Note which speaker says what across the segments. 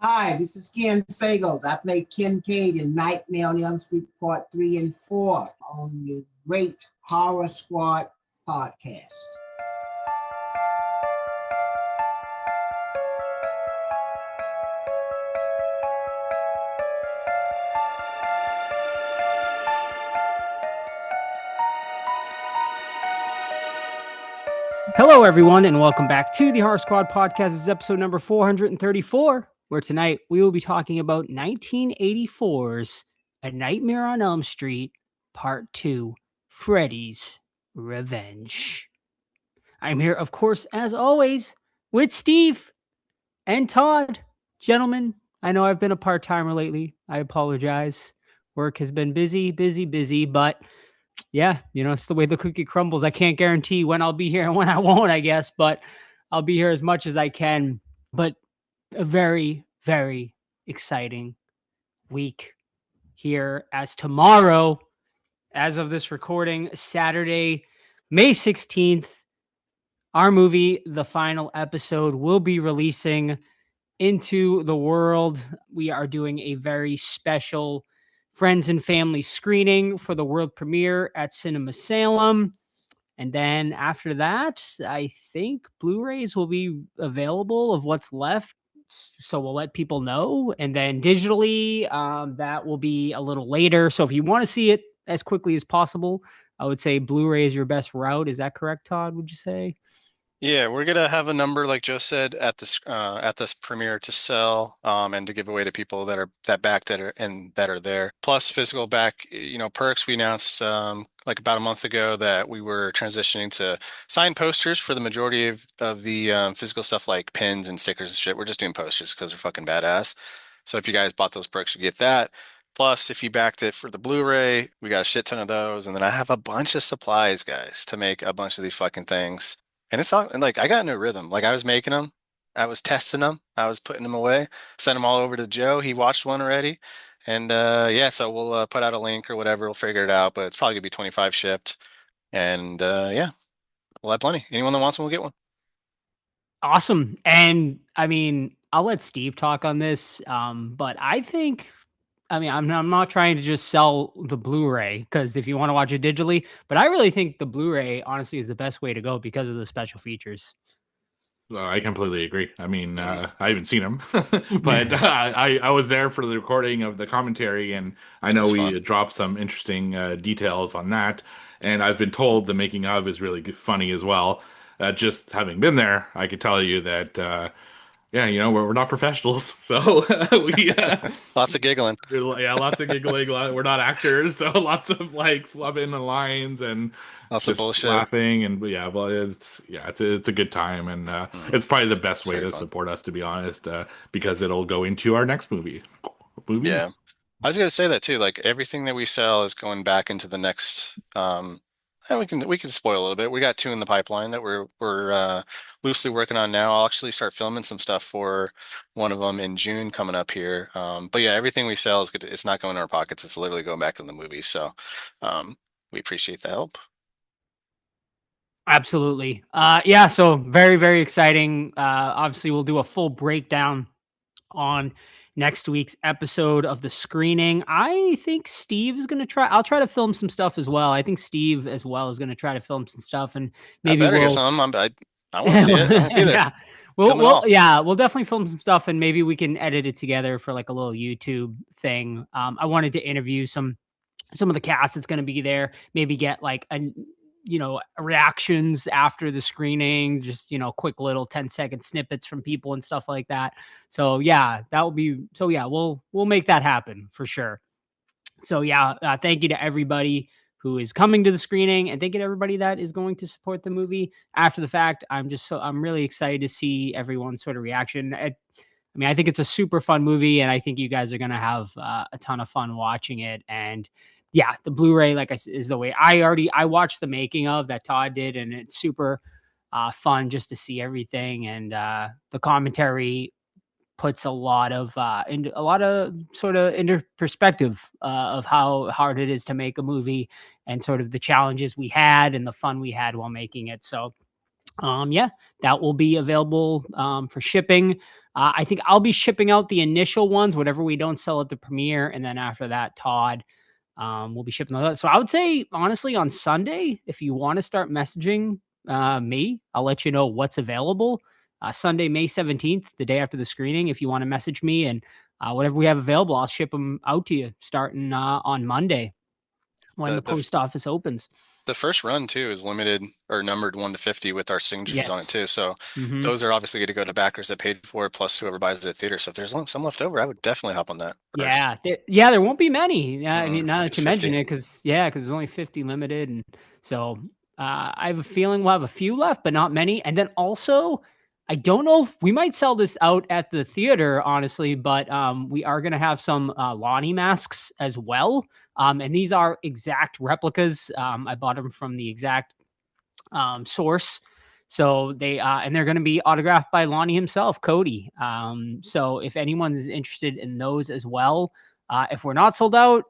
Speaker 1: Hi, this is Ken Sagos. I play Kincaid in Nightmare on Elm Street Part 3 and 4 on the Great Horror Squad podcast.
Speaker 2: Hello, everyone, and welcome back to the Horror Squad podcast. This is episode number 434, where tonight we will be talking about 1984's A Nightmare on Elm Street, Part 2, Freddy's Revenge. I'm here, of course, as always, with Steve and Todd. Gentlemen, I know I've been a part-timer lately. I apologize. Work has been busy, but yeah, it's the way the cookie crumbles. I can't guarantee when I'll be here and when I won't, I guess, but I'll be here as much as I can. But a very, very exciting week here, as tomorrow, as of this recording, Saturday, May 16th, our movie, the final episode, will be releasing into the world. We are doing a very special friends and family screening for the world premiere at Cinema Salem. And then after that, I think Blu-rays will be available of what's left. So we'll let people know. And then digitally, that will be a little later. So if you want to see it as quickly as possible, I would say Blu-ray is your best route. Is that correct, Todd, would you say?
Speaker 3: Yeah, we're gonna have a number, like Joe said, at this premiere to sell, and to give away to people that backed it and that are there. Plus physical back, perks. We announced like about a month ago that we were transitioning to signed posters for the majority of the physical stuff, like pins and stickers and shit. We're just doing posters because they're fucking badass. So if you guys bought those perks, you get that. Plus, if you backed it for the Blu-ray, we got a shit ton of those, and then I have a bunch of supplies, guys, to make a bunch of these fucking things. And it's all, and like I got in a rhythm. Like I was making them, I was testing them, I was putting them away, sent them all over to Joe. He watched one already, and yeah, so we'll put out a link or whatever. We'll figure it out, but it's probably gonna be 25 shipped, and yeah, we'll have plenty. Anyone that wants one will get one.
Speaker 2: Awesome. And I mean, I'll let Steve talk on this, but I'm not trying to just sell the Blu-ray, because if you want to watch it digitally, but I really think the Blu-ray honestly is the best way to go because of the special features.
Speaker 4: I completely agree. I mean,
Speaker 3: Mhm.
Speaker 4: I haven't seen him, but I was there for the recording of the commentary, and I
Speaker 3: That
Speaker 4: know
Speaker 3: was fun.
Speaker 4: we dropped some interesting details on that. And I've been told the making of is really funny as well. Just having been there, I could tell you that, yeah, we're not professionals, so we
Speaker 3: Lots of giggling,
Speaker 4: yeah, lots of giggling. We're not actors, so lots of like flubbing the lines and
Speaker 3: lots of
Speaker 4: just
Speaker 3: bullshit.
Speaker 4: laughing. And yeah, well, it's a good time, and
Speaker 3: Mhm.
Speaker 4: it's probably the best
Speaker 3: It's
Speaker 4: way
Speaker 3: very
Speaker 4: to
Speaker 3: fun.
Speaker 4: support us, to be honest, because it'll go into our next
Speaker 3: Yeah.
Speaker 4: movies.
Speaker 3: I was gonna say that too. Like everything that we sell is going back into the next. And we can spoil a little bit. We got two in the pipeline that we're loosely working on now. I'll actually start filming some stuff for one of them in June coming up here. But yeah, everything we sell is good. It's not going in our pockets. It's literally going back to the movies. So we appreciate the help.
Speaker 2: Absolutely. Yeah, so very, very exciting. Obviously, we'll do a full breakdown on next week's episode of the screening. I think Steve is going to I'll try to film some stuff as well. I think Steve as well is going to try to film some stuff, and
Speaker 3: I
Speaker 2: maybe
Speaker 3: better get
Speaker 2: we'll,
Speaker 3: some. I want to see it. I won't be there.
Speaker 2: yeah,
Speaker 3: Film it all.
Speaker 2: we'll definitely film some stuff, and maybe we can edit it together for like a little YouTube thing. I wanted to interview some of the cast that's going to be there, maybe get like reactions after the screening, just quick little 10-second snippets from people and stuff like that. So yeah, we'll make that happen for sure. So yeah, thank you to everybody who is coming to the screening, and thank you to everybody that is going to support the movie after the fact. I'm really excited to see everyone's sort of reaction. I mean, I think it's a super fun movie, and I think you guys are going to have a ton of fun watching it. And yeah, the Blu-ray, like I said, is the way. I watched the making of that Todd did, and it's super fun just to see everything. And the commentary puts a lot of sort of into perspective of how hard it is to make a movie, and sort of the challenges we had and the fun we had while making it. So yeah, that will be available for shipping I think I'll be shipping out the initial ones, whatever we don't sell at the premiere. And then after that, Todd will be shipping those out. So I would say, honestly, on Sunday, if you want to start messaging me, I'll let you know what's available. Sunday, May 17th, the day after the screening, if you want to message me and whatever we have available, I'll ship them out to you starting on Monday when the post office opens.
Speaker 3: The first run too is limited or numbered 1 to 50 with our signatures on it too. So those are obviously going to go to backers that paid for it, plus whoever buys it at theater. So if there's some left over, I would definitely hop on that first.
Speaker 2: Yeah, there won't be many. I mean, now that you mention
Speaker 3: 50.
Speaker 2: it, because there's only 50 limited, and so I have a feeling we'll have a few left, but not many. And then also, I don't know if we might sell this out at the theater, honestly, but we are going to have some Lonnie masks as well. And these are exact replicas. I bought them from the exact source. So they and they're going to be autographed by Lonnie himself, Cody. So if anyone is interested in those as well, if we're not sold out,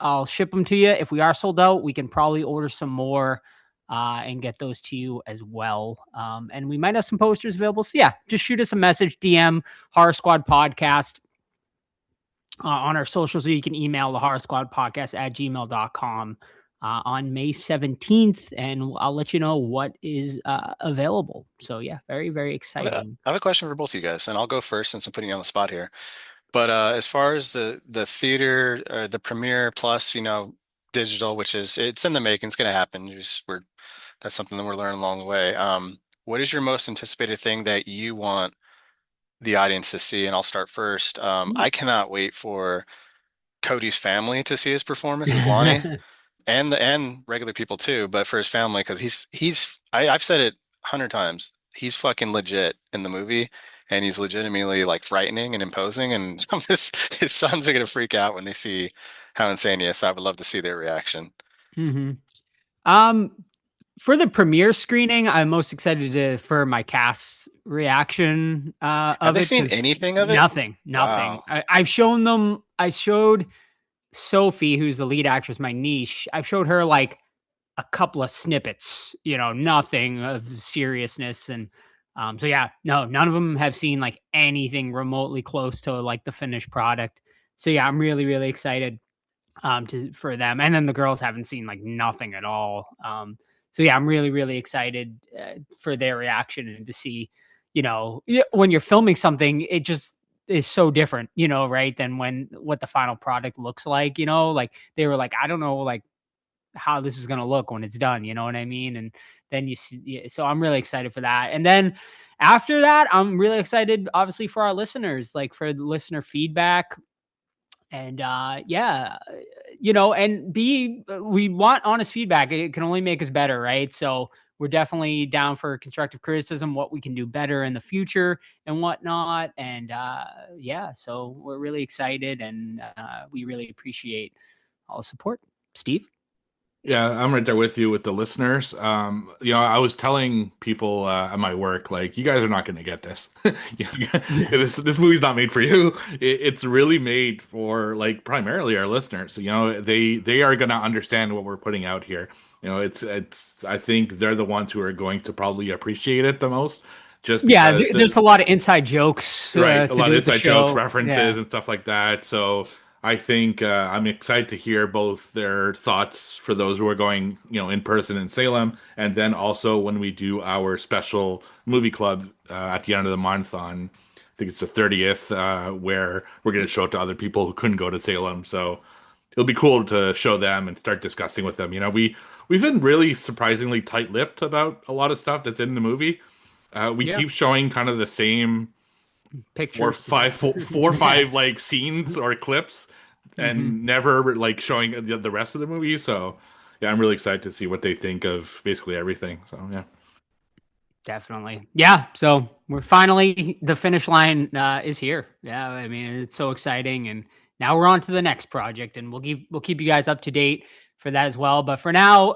Speaker 2: I'll ship them to you. If we are sold out, we can probably order some more and get those to you as well. And we might have some posters available. So yeah, just shoot us a message, DM Horror Squad Podcast on our socials, or you can email the Horror Squad Podcast at gmail.com. On May 17th, and I'll let you know what is available. So yeah, very, very exciting.
Speaker 3: I have a question for both of you guys, and I'll go first since I'm putting you on the spot here. But as far as the theater, the premiere plus, digital, which it's in the making, it's going to happen. That's something that we're learning along the way. What is your most anticipated thing that you want the audience to see? And I'll start first. I cannot wait for Cody's family to see his performance as Lonnie. And regular people too, but for his family, because I've said it 100 times, he's fucking legit in the movie, and he's legitimately like frightening and imposing, and his sons are gonna freak out when they see how insane he is. So I would love to see their reaction.
Speaker 2: For the premiere screening, I'm most excited for my cast's reaction
Speaker 3: Have they seen anything of it?
Speaker 2: Nothing.
Speaker 3: Wow.
Speaker 2: I've shown them. I showed Sophie, who's the lead actress, my niece. I've showed her like a couple of snippets, nothing of seriousness. And so yeah, no, none of them have seen like anything remotely close to like the finished product. So yeah, I'm really, really excited for them. And then the girls haven't seen like nothing at all. So yeah, I'm really, really excited for their reaction and to see, when you're filming something, it just is so different, right, than what the final product looks like. Like they were like, I don't know, like how this is going to look when it's done, you know what I mean? And then you see, so I'm really excited for that. And then after that, I'm really excited, obviously, for our listeners, like for the listener feedback. And and we want honest feedback. It can only make us better, right? So we're definitely down for constructive criticism, what we can do better in the future and whatnot. And so we're really excited, and we really appreciate all the support. Steve?
Speaker 4: Yeah, I'm right there with you with the listeners. I was telling people at my work, like, you guys are not going to get this. This movie's not made for you. It's really made for like primarily our listeners. They are going to understand what we're putting out here. It's. I think they're the ones who are going to probably appreciate it the most. Just because
Speaker 2: there's a lot of inside jokes,
Speaker 4: right? A lot of inside jokes, references, and stuff like that. So I think I'm excited to hear both their thoughts for those who are going, in person in Salem, and then also when we do our special movie club at the end of the month on, I think it's the 30th, where we're going to show it to other people who couldn't go to Salem. So it'll be cool to show them and start discussing with them. We've been really surprisingly tight-lipped about a lot of stuff that's in the movie. We keep showing kind of the same
Speaker 2: pictures,
Speaker 4: four or five like scenes or clips, and never like showing the rest of the movie. So yeah, I'm really excited to see what they think of basically everything. So yeah,
Speaker 2: definitely. Yeah. So we're finally, the finish line is here. Yeah. I mean, it's so exciting. And now we're on to the next project, and we'll keep you guys up to date for that as well. But for now,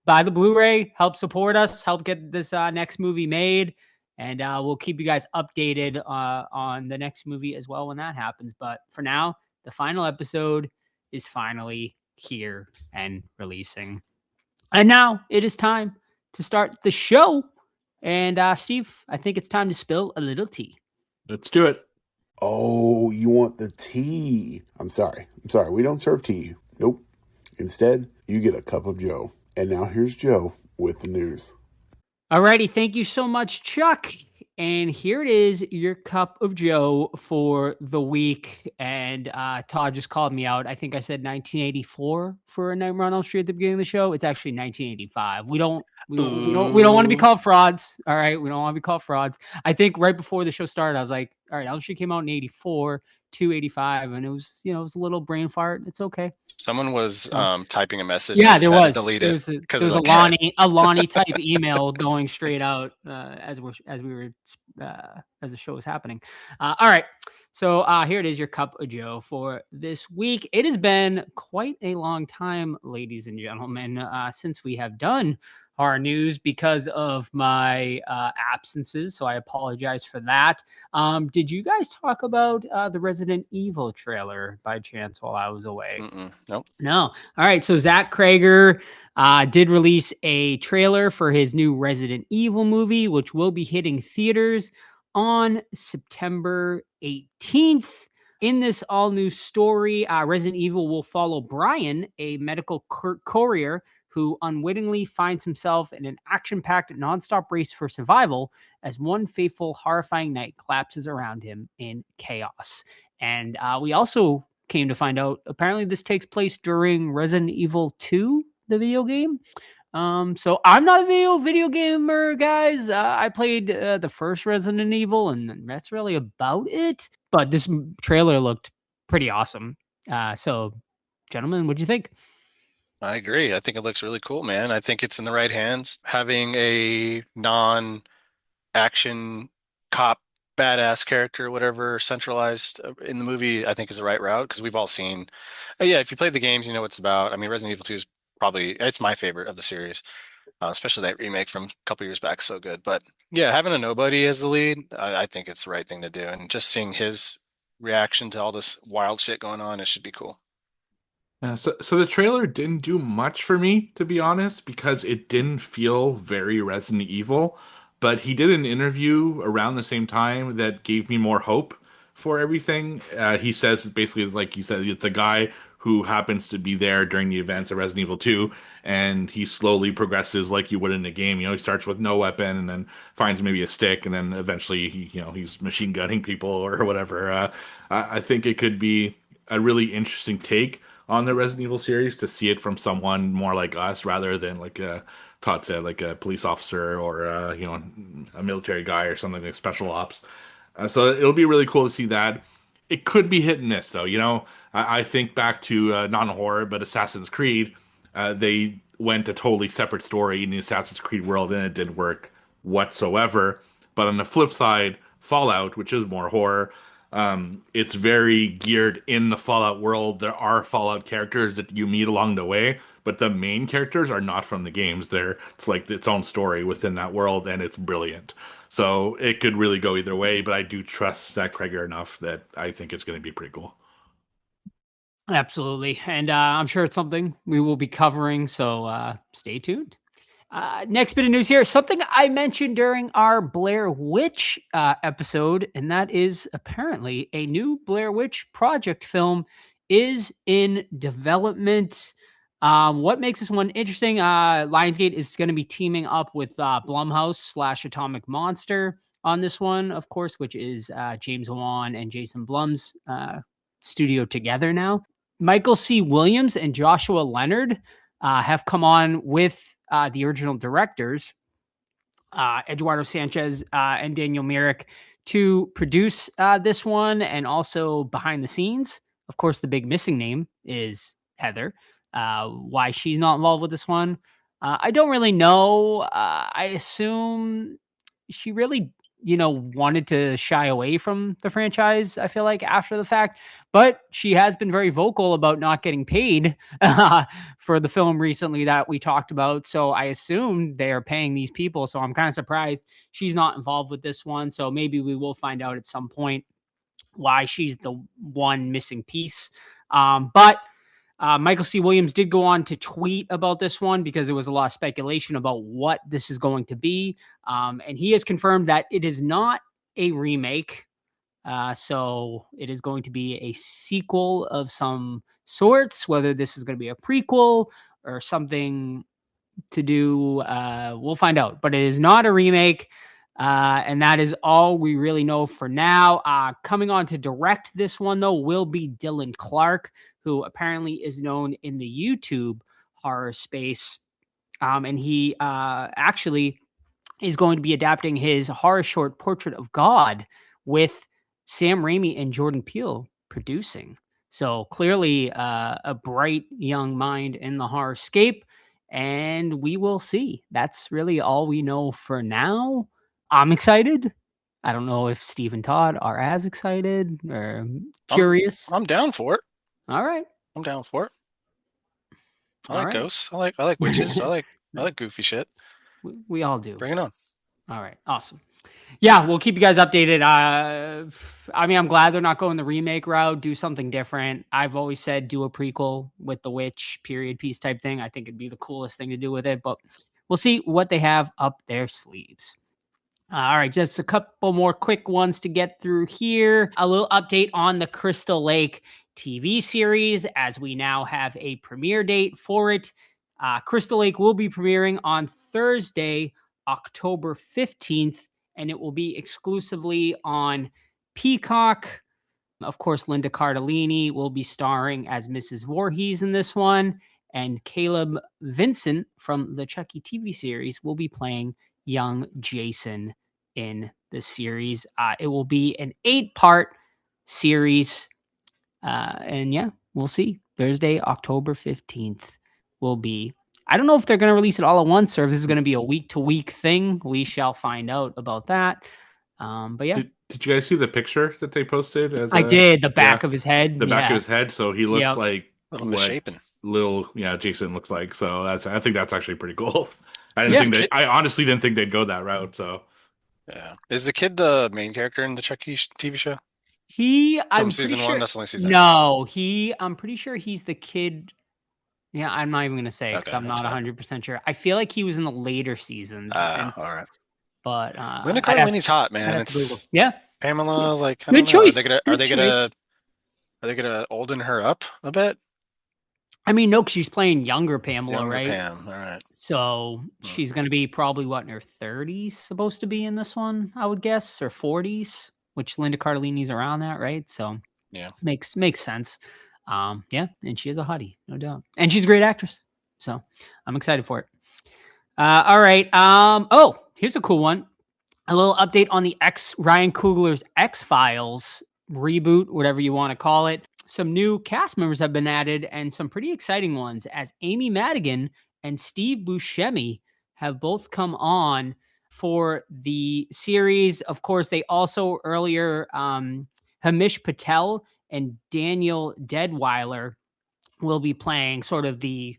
Speaker 2: buy the Blu-ray, help support us, help get this next movie made. And we'll keep you guys updated on the next movie as well when that happens. But for now, the final episode is finally here and releasing. And now it is time to start the show. And Steve, I think it's time to spill a little tea.
Speaker 4: Let's do it.
Speaker 5: Oh, you want the tea? I'm sorry. We don't serve tea. Nope. Instead, you get a cup of Joe. And now here's Joe with the news.
Speaker 2: Alrighty, thank you so much, Chuck. And here it is, your cup of Joe for the week. And Todd just called me out. I think I said 1984 for a Nightmare on Elm Street at the beginning of the show. It's actually 1985. We don't want to be called frauds. All right, we don't want to be called frauds. I think right before the show started, I was like, all right, Elm Street came out in 84 to 85, and it was a little brain fart. It's okay.
Speaker 3: Someone was typing a message.
Speaker 2: Yeah,
Speaker 3: and
Speaker 2: there
Speaker 3: had to
Speaker 2: was.
Speaker 3: delete
Speaker 2: There
Speaker 3: it
Speaker 2: was
Speaker 3: because
Speaker 2: a Lonnie type email going straight out as the show was happening. All right, so here it is, your cup of Joe for this week. It has been quite a long time, ladies and gentlemen, since we have done our news because of my absences. So I apologize for that. Did you guys talk about the Resident Evil trailer by chance while I was away?
Speaker 3: Nope.
Speaker 2: No. All right. So Zach Krager did release a trailer for his new Resident Evil movie, which will be hitting theaters on September 18th. In this all new story, Resident Evil will follow Brian, a medical courier who unwittingly finds himself in an action-packed nonstop race for survival as one fateful, horrifying night collapses around him in chaos. And we also came to find out, apparently this takes place during Resident Evil 2, the video game. So I'm not a video gamer, guys. I played the first Resident Evil, and that's really about it. But this trailer looked pretty awesome. So, gentlemen, what'd you think?
Speaker 3: I agree. I think it looks really cool, man. I think it's in the right hands. Having a non-action cop badass character, whatever, centralized in the movie, I think is the right route because we've all seen. Yeah, if you play the games, you know what it's about. I mean, Resident Evil 2 is it's my favorite of the series, especially that remake from a couple years back. So good. But yeah, having a nobody as the lead, I think it's the right thing to do. And just seeing his reaction to all this wild shit going on, it should be cool.
Speaker 4: So the trailer didn't do much for me, to be honest, because it didn't feel very Resident Evil. But he did an interview around the same time that gave me more hope for everything. He says basically, it's like he said, it's a guy who happens to be there during the events of Resident Evil 2, and he slowly progresses like you would in a game. You know, he starts with no weapon and then finds maybe a stick, and then eventually, he's machine gunning people or whatever. I think it could be a really interesting take on the Resident Evil series to see it from someone more like us rather than like Todd said, like a police officer or a military guy or something like special ops. So it'll be really cool to see that. It could be hit and miss though. I think back to non-horror, but Assassin's Creed. They went a totally separate story in the Assassin's Creed world, and it didn't work whatsoever. But on the flip side, Fallout, which is more horror, it's very geared in the Fallout world. There are Fallout characters that you meet along the way, but the main characters are not from the games. It's like its own story within that world, and it's brilliant. So it could really go either way, but I do trust Zach Krager enough that I think it's going to be pretty cool.
Speaker 2: Absolutely. And I'm sure it's something we will be covering, so stay tuned. Next bit of news here, something I mentioned during our Blair Witch episode, and that is apparently a new Blair Witch Project film is in development. What makes this one interesting? Lionsgate is going to be teaming up with Blumhouse / Atomic Monster on this one, of course, which is James Wan and Jason Blum's studio together now. Michael C. Williams and Joshua Leonard have come on with the original directors, Eduardo Sanchez and Daniel Myrick, to produce this one, and also behind the scenes. Of course, the big missing name is Heather. Why she's not involved with this one, I don't really know. I assume she really, wanted to shy away from the franchise, I feel like, after the fact. But she has been very vocal about not getting paid for the film recently that we talked about. So I assume they are paying these people. So I'm kind of surprised she's not involved with this one. So maybe we will find out at some point why she's the one missing piece. But Michael C. Williams did go on to tweet about this one because there was a lot of speculation about what this is going to be. And he has confirmed that it is not a remake. So it is going to be a sequel of some sorts, whether this is going to be a prequel or something to do. We'll find out, but it is not a remake. And that is all we really know for now. Coming on to direct this one, though, will be Dylan Clark, who apparently is known in the YouTube horror space. And he actually is going to be adapting his horror short Portrait of God with Sam Raimi and Jordan Peele producing. So clearly a bright young mind in the horror scape, and we will see. That's really all we know for now. I'm excited. I don't know if Steve and Todd are as excited or curious.
Speaker 3: I'm down for it.
Speaker 2: All right.
Speaker 3: I'm down for it. I
Speaker 2: All
Speaker 3: like
Speaker 2: right.
Speaker 3: ghosts. I like witches. I like goofy shit.
Speaker 2: We all do.
Speaker 3: Bring it on.
Speaker 2: All right. Awesome. Yeah, we'll keep you guys updated. I mean, I'm glad they're not going the remake route. Do something different. I've always said do a prequel with the witch period piece type thing. I think it'd be the coolest thing to do with it, but we'll see what they have up their sleeves. All right, just a couple more quick ones to get through here. A little update on the Crystal Lake TV series, as we now have a premiere date for it. Crystal Lake will be premiering on Thursday, October 15th, and it will be exclusively on Peacock. Of course, Linda Cardellini will be starring as Mrs. Voorhees in this one, and Caleb Vincent from the Chucky TV series will be playing young Jason in the series. It will be an 8-part series. And yeah, we'll see. Thursday, October 15th will be. I don't know if they're going to release it all at once or if this is going to be a week-to-week thing. We shall find out about that. But yeah.
Speaker 4: Did you guys see the picture that they posted?
Speaker 2: I did. The back of his head.
Speaker 4: The back of his head. So he looks like
Speaker 3: little misshapen.
Speaker 4: Jason looks like. So I think that's actually pretty cool. I honestly didn't think they'd go that route. So
Speaker 3: yeah, is the kid the main character in the Chucky TV show?
Speaker 2: I'm
Speaker 3: season
Speaker 2: one.
Speaker 3: That's only season.
Speaker 2: No, I'm pretty sure he's the kid. Yeah, I'm not even gonna say because I'm not 100% sure. I feel like he was in the later seasons.
Speaker 3: All right.
Speaker 2: But
Speaker 3: Linda Cardellini's hot, man. It's Pamela. Like,
Speaker 2: good choice.
Speaker 3: Are they gonna olden her up a bit?
Speaker 2: I mean, no, because she's playing younger Pamela, right?
Speaker 3: Pam. All right.
Speaker 2: So she's gonna be probably what in her 30s, supposed to be in this one, I would guess, or 40s, which Linda Cardellini's around that, right? So
Speaker 3: yeah,
Speaker 2: makes sense. Yeah, and she is a hottie, no doubt, and she's a great actress. So I'm excited for it. All right. Oh, here's a cool one. A little update on the Ryan Coogler's X-Files reboot, whatever you want to call it. Some new cast members have been added and some pretty exciting ones, as Amy Madigan and Steve Buscemi have both come on for the series. Of course, they also earlier, Hamish Patel and Daniel Deadweiler will be playing sort of the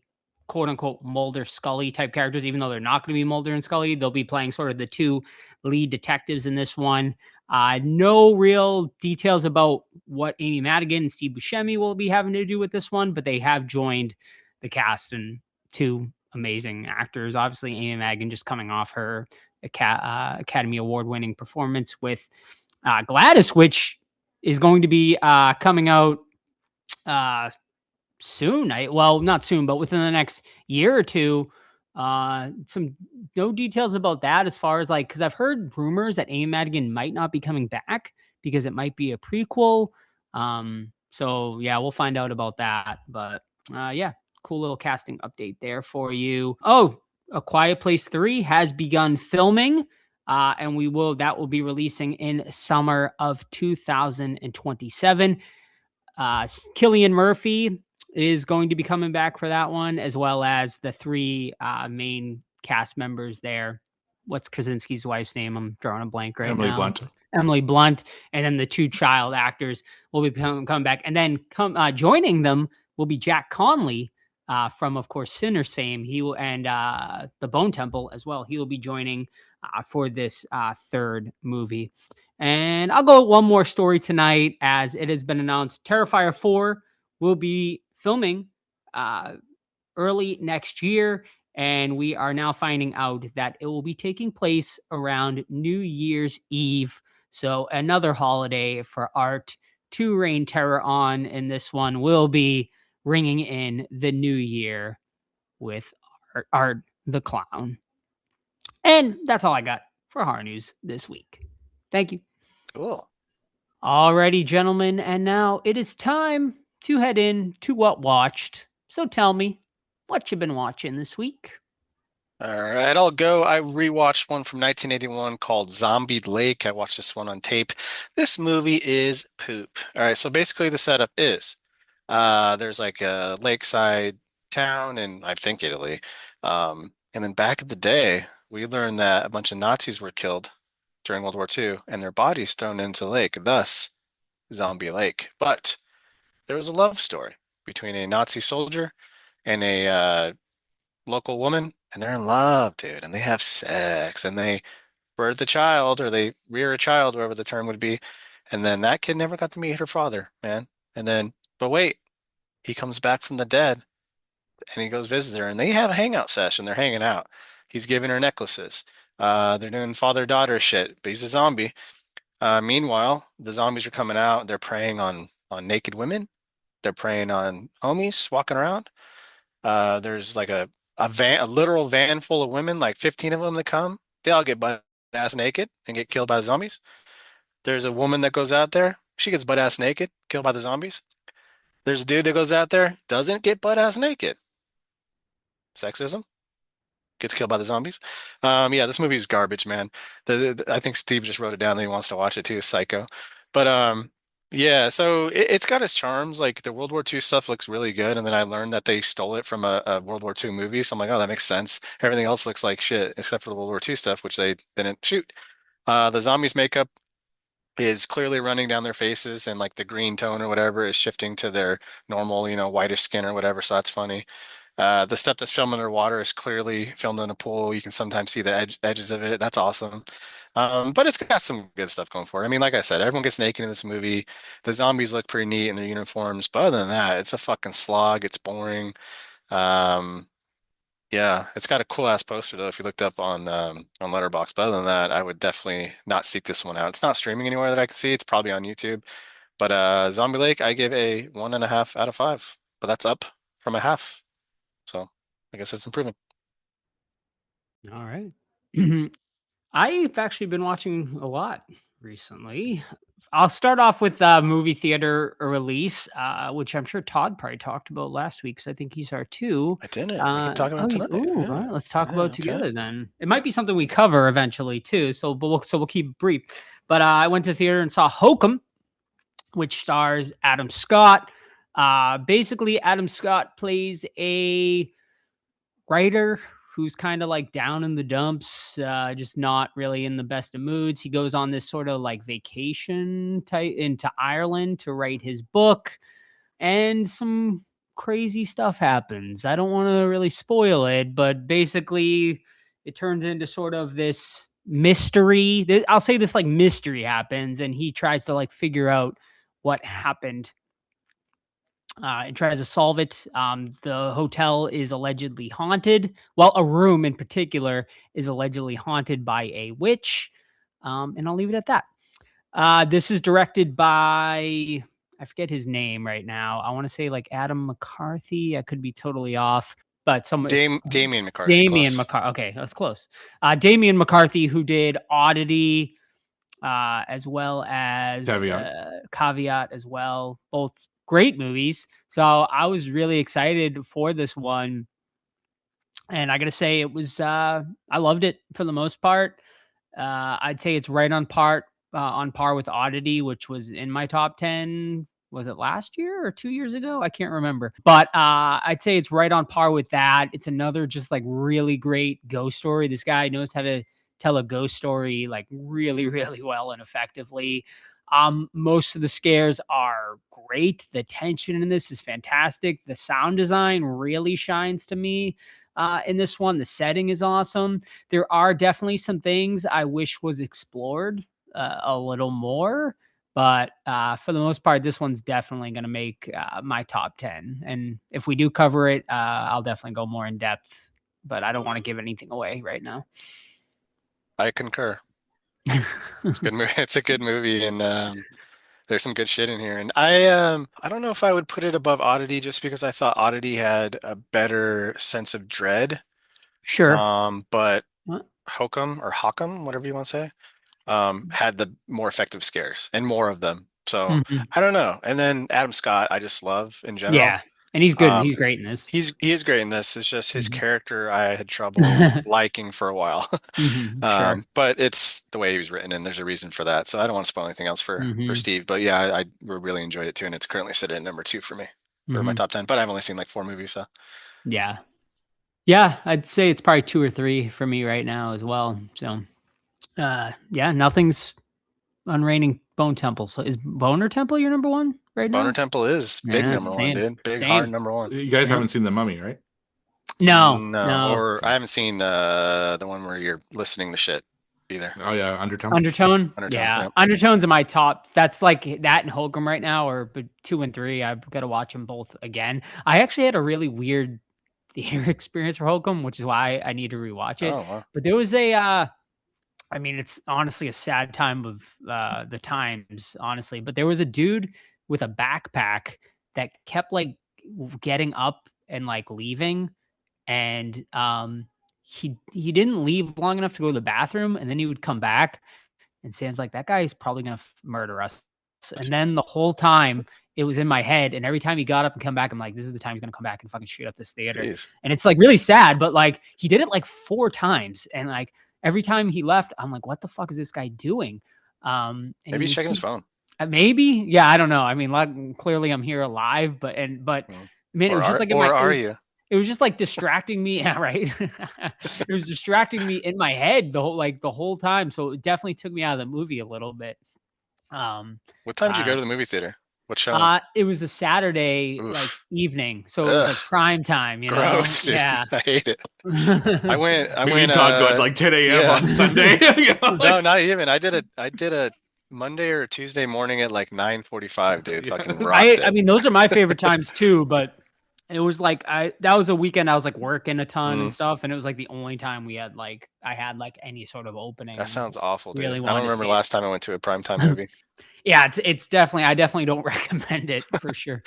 Speaker 2: quote unquote Mulder Scully type characters, even though they're not going to be Mulder and Scully. They'll be playing sort of the two lead detectives in this one. No real details about what Amy Madigan and Steve Buscemi will be having to do with this one, but they have joined the cast, and two amazing actors. Obviously, Amy Madigan just coming off her Academy Award-winning performance with Gladys, which is going to be coming out soon. Well, not soon, but within the next year or two. No details about that as far as because I've heard rumors that Amy Madigan might not be coming back because it might be a prequel. So yeah, we'll find out about that. But yeah, cool little casting update there for you. Oh, A Quiet Place 3 has begun filming. And that will be releasing in summer of 2027. Cillian Murphy is going to be coming back for that one, as well as the three main cast members there. What's Krasinski's wife's name? I'm drawing a blank right now. Emily Blunt. And then the two child actors will be coming back. And then joining them will be Jack Conley from, of course, Sinners fame. He will, and The Bone Temple as well. He will be joining for this third movie. And I'll go one more story tonight, as it has been announced Terrifier 4 will be filming early next year. And we are now finding out that it will be taking place around New Year's Eve. So another holiday for art to reign terror on, and this one will be ringing in the new year with Art the Clown. And that's all I got for horror news this week. Thank you.
Speaker 3: Cool.
Speaker 2: Alrighty, gentlemen, and now it is time to head in to what watched. So tell me, what you been watching this week?
Speaker 3: All right, I'll go. I rewatched one from 1981 called Zombie Lake. I watched this one on tape. This movie is poop. All right, so basically the setup is there's like a lakeside town in, I think, Italy. And then back in the day, we learned that a bunch of Nazis were killed during World War II and their bodies thrown into the lake, thus Zombie Lake. But there was a love story between a Nazi soldier and a local woman, and they're in love, dude, and they have sex, and they birth a child, or they rear a child, whatever the term would be, and then that kid never got to meet her father, man. And then, but wait, he comes back from the dead, and he goes visit her, and they have a hangout session. They're hanging out. He's giving her necklaces. They're doing father-daughter shit, but he's a zombie. Meanwhile, the zombies are coming out. They're preying on naked women. They're preying on homies walking around. There's like a literal van full of women, like 15 of them that come. They all get butt ass naked and get killed by the zombies. There's a woman that goes out there. She gets butt ass naked, killed by the zombies. There's a dude that goes out there, doesn't get butt ass naked. Sexism. Gets killed by the zombies. Yeah, this movie is garbage, man. I think Steve just wrote it down that he wants to watch it too. Psycho. But yeah. So it's got its charms. Like the World War II stuff looks really good, and then I learned that they stole it from a World War II movie. So I'm like, oh, that makes sense. Everything else looks like shit except for the World War II stuff, which they didn't shoot. The zombies' makeup is clearly running down their faces, and like the green tone or whatever is shifting to their normal, whitish skin or whatever. So that's funny. The stuff that's filmed underwater is clearly filmed in a pool. You can sometimes see the edges of it. That's awesome. But it's got some good stuff going for it. I mean, like I said, everyone gets naked in this movie. The zombies look pretty neat in their uniforms, but other than that, it's a fucking slog. It's boring. Um, yeah, it's got a cool ass poster though. If you looked up on Letterboxd, but other than that, I would definitely not seek this one out. It's not streaming anywhere that I can see. It's probably on YouTube. But Zombie Lake, I give a 1.5 out of 5. But that's up from a half. So I guess it's improving.
Speaker 2: All right. I've actually been watching a lot recently. I'll start off with movie theater release, which I'm sure Todd probably talked about last week because I think he's our two.
Speaker 3: I didn't. We can talk about it tonight.
Speaker 2: Ooh,
Speaker 3: Yeah.
Speaker 2: all right, let's talk
Speaker 3: Yeah,
Speaker 2: about it
Speaker 3: okay.
Speaker 2: together then. It might be something we cover eventually too. So we'll keep it brief. But I went to theater and saw Hokum, which stars Adam Scott. Basically, Adam Scott plays a writer who's kind of like down in the dumps, just not really in the best of moods. He goes on this sort of like vacation type into Ireland to write his book, and some crazy stuff happens. I don't want to really spoil it, but basically it turns into sort of this mystery. I'll say this like mystery happens, and he tries to like figure out what happened and tries to solve it. The hotel is allegedly haunted. Well, a room in particular is allegedly haunted by a witch. And I'll leave it at that. This is directed by, I forget his name right now. I want to say like Adam McCarthy. I could be totally off, but
Speaker 3: Damien McCarthy.
Speaker 2: Damien
Speaker 3: Close.
Speaker 2: McCarthy. Okay, that's close. Damien McCarthy, who did Oddity, as well as Caveat as well. Both great movies. So I was really excited for this one. And I got to say, it was, I loved it for the most part. I'd say it's right on par with Oddity, which was in my top 10. Was it last year or 2 years ago? I can't remember. But I'd say it's right on par with that. It's another just like really great ghost story. This guy knows how to tell a ghost story like really, really well and effectively. Most of the scares are great. The tension in this is fantastic. The sound design really shines to me in this one. The setting is awesome. There are definitely some things I wish was explored a little more, but for the most part, this one's definitely going to make my top 10. And if we do cover it, I'll definitely go more in depth, but I don't want to give anything away right now.
Speaker 3: I concur. It's a good movie. It's a good movie, and there's some good shit in here. And I don't know if I would put it above Oddity just because I thought Oddity had a better sense of dread.
Speaker 2: Sure.
Speaker 3: But
Speaker 2: What?
Speaker 3: Hokum, whatever you want to say, had the more effective scares and more of them. So
Speaker 2: Mhm.
Speaker 3: I don't know. And then Adam Scott, I just love in general.
Speaker 2: Yeah, and he's good. He's
Speaker 3: Um,
Speaker 2: great in this.
Speaker 3: he is great in this. It's just his
Speaker 2: Mhm.
Speaker 3: character I had trouble liking for a while.
Speaker 2: Sure.
Speaker 3: But it's the way he was written, and there's a reason for that. So I don't want to spoil anything else for
Speaker 2: hmm
Speaker 3: Steve. But yeah, I really enjoyed it too, and it's currently sitting at number 2 for me for my
Speaker 2: hmm
Speaker 3: top 10. But I've only seen like 4 movies, so
Speaker 2: Yeah. Yeah, I'd say it's probably 2 or 3 for me right now as well. So, yeah, nothing's unreigning Bone Temple. So is Boner Temple your number 1 right
Speaker 3: Boner
Speaker 2: now?
Speaker 3: Temple is big
Speaker 2: Yeah,
Speaker 3: number 1,
Speaker 2: same,
Speaker 3: dude. Big hard
Speaker 2: same.
Speaker 3: number 1.
Speaker 4: You guys
Speaker 2: Yeah.
Speaker 4: haven't seen The Mummy, right?
Speaker 2: No,
Speaker 3: No,
Speaker 2: no.
Speaker 3: or I haven't seen the one where you're listening to shit either.
Speaker 4: Oh yeah, Undertone.
Speaker 2: Undertone?
Speaker 3: Undertone,
Speaker 2: Yeah.
Speaker 3: yep.
Speaker 2: Undertone's in my top. That's like that and Holcomb right now, or but 2 and 3. I've got to watch them both again. I actually had a really weird theater experience for Holcomb, which is why I need to rewatch it.
Speaker 3: Oh, wow.
Speaker 2: But there was a I mean, it's honestly a sad time of the times, honestly. But there was a dude with a backpack that kept like getting up and like leaving, and he didn't leave long enough to go to the bathroom, and then he would come back, and Sam's like, that guy's probably gonna murder us. And then the whole time it was in my head, and every time he got up and come back, I'm like, this is the time he's gonna come back and fucking shoot up this theater.
Speaker 3: Jeez.
Speaker 2: And it's like really sad, but like he did it like 4 times, and like every time he left, I'm like, what the fuck is this guy doing? And
Speaker 3: Maybe he's checking his phone.
Speaker 2: maybe, yeah, I don't know. I mean, like, clearly I'm here alive, but
Speaker 3: Mm.
Speaker 2: man, it
Speaker 3: Or
Speaker 2: was just
Speaker 3: are
Speaker 2: like
Speaker 3: or are you?
Speaker 2: it was just like distracting me. Yeah, right. It was distracting me in my head the whole time. So it definitely took me out of the movie a little bit. Um,
Speaker 3: What time did you
Speaker 2: uh,
Speaker 3: go to the movie theater? What showing?
Speaker 2: it was a Saturday like
Speaker 3: Oof.
Speaker 2: evening, so it was like
Speaker 3: Ugh.
Speaker 2: prime time, you know?
Speaker 3: Gross, dude.
Speaker 2: Yeah.
Speaker 3: I hate it. I
Speaker 4: Me
Speaker 3: went
Speaker 4: and Todd go at like 10 a.m.
Speaker 3: yeah.
Speaker 4: on Sunday. You know,
Speaker 3: No,
Speaker 4: like-
Speaker 3: not even. I did a Monday or Tuesday morning at like 9:45, dude.
Speaker 4: Yeah.
Speaker 3: Fucking rocked
Speaker 2: I
Speaker 3: it.
Speaker 2: mean, those are my favorite times too, but it was like that was a weekend I was like working a ton and
Speaker 3: Mm,
Speaker 2: stuff, and it was like the only time I had like any sort of opening.
Speaker 3: that sounds awful, dude.
Speaker 2: Really
Speaker 3: I don't
Speaker 2: wanted to
Speaker 3: remember
Speaker 2: see
Speaker 3: the last time I went to a primetime movie.
Speaker 2: Yeah, it's definitely I definitely don't recommend it for sure.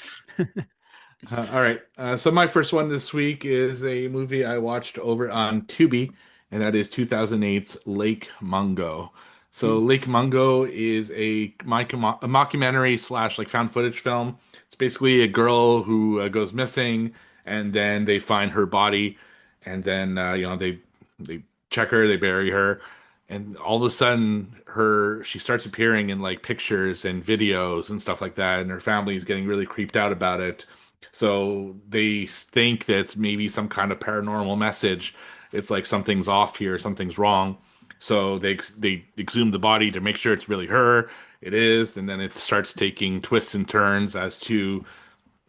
Speaker 4: All right. So my first one this week is a movie I watched over on Tubi, and that is 2008's Lake Mungo. So Lake Mungo is a mockumentary slash like found footage film. It's basically a girl who goes missing, and then they find her body, and then they check her, they bury her, and all of a sudden she starts appearing in like pictures and videos and stuff like that, and her family is getting really creeped out about it. So they think that's maybe some kind of paranormal message. It's like something's off here, something's wrong. So they exhume the body to make sure it's really her. It is, and then it starts taking twists and turns as to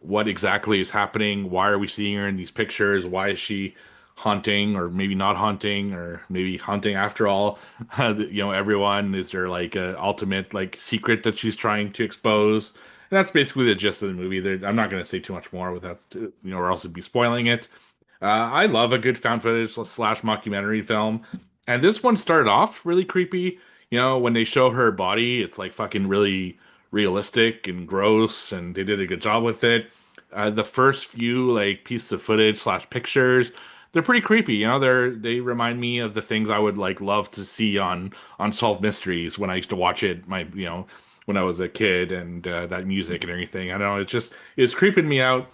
Speaker 4: what exactly is happening. Why are we seeing her in these pictures? Why is she haunting, or maybe not haunting, or maybe haunting after all? Everyone. Is there like a ultimate like secret that she's trying to expose? And that's basically the gist of the movie. I'm not going to say too much more without, or else it'd be spoiling it. I love a good found footage slash mockumentary film, and this one started off really creepy. When they show her body, it's like fucking really realistic and gross, and they did a good job with it. The first few like pieces of footage slash pictures, they're pretty creepy. They remind me of the things I would like love to see on Unsolved Mysteries when I used to watch it. When I was a kid, and that music and everything. I don't know, it's creeping me out.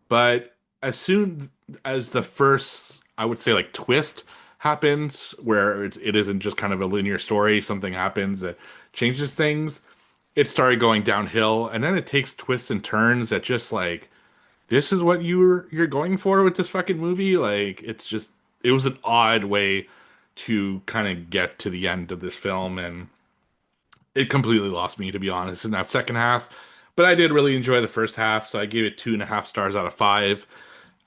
Speaker 4: But as soon as the first, I would say, like twist happens, where it isn't just kind of a linear story, something happens that changes things, it started going downhill, and then it takes twists and turns that just like, this is what you're going for with this fucking movie. Like, it was an odd way to kind of get to the end of this film, and it completely lost me, to be honest, in that second half. But I did really enjoy the first half, so I gave it 2.5 stars out of 5.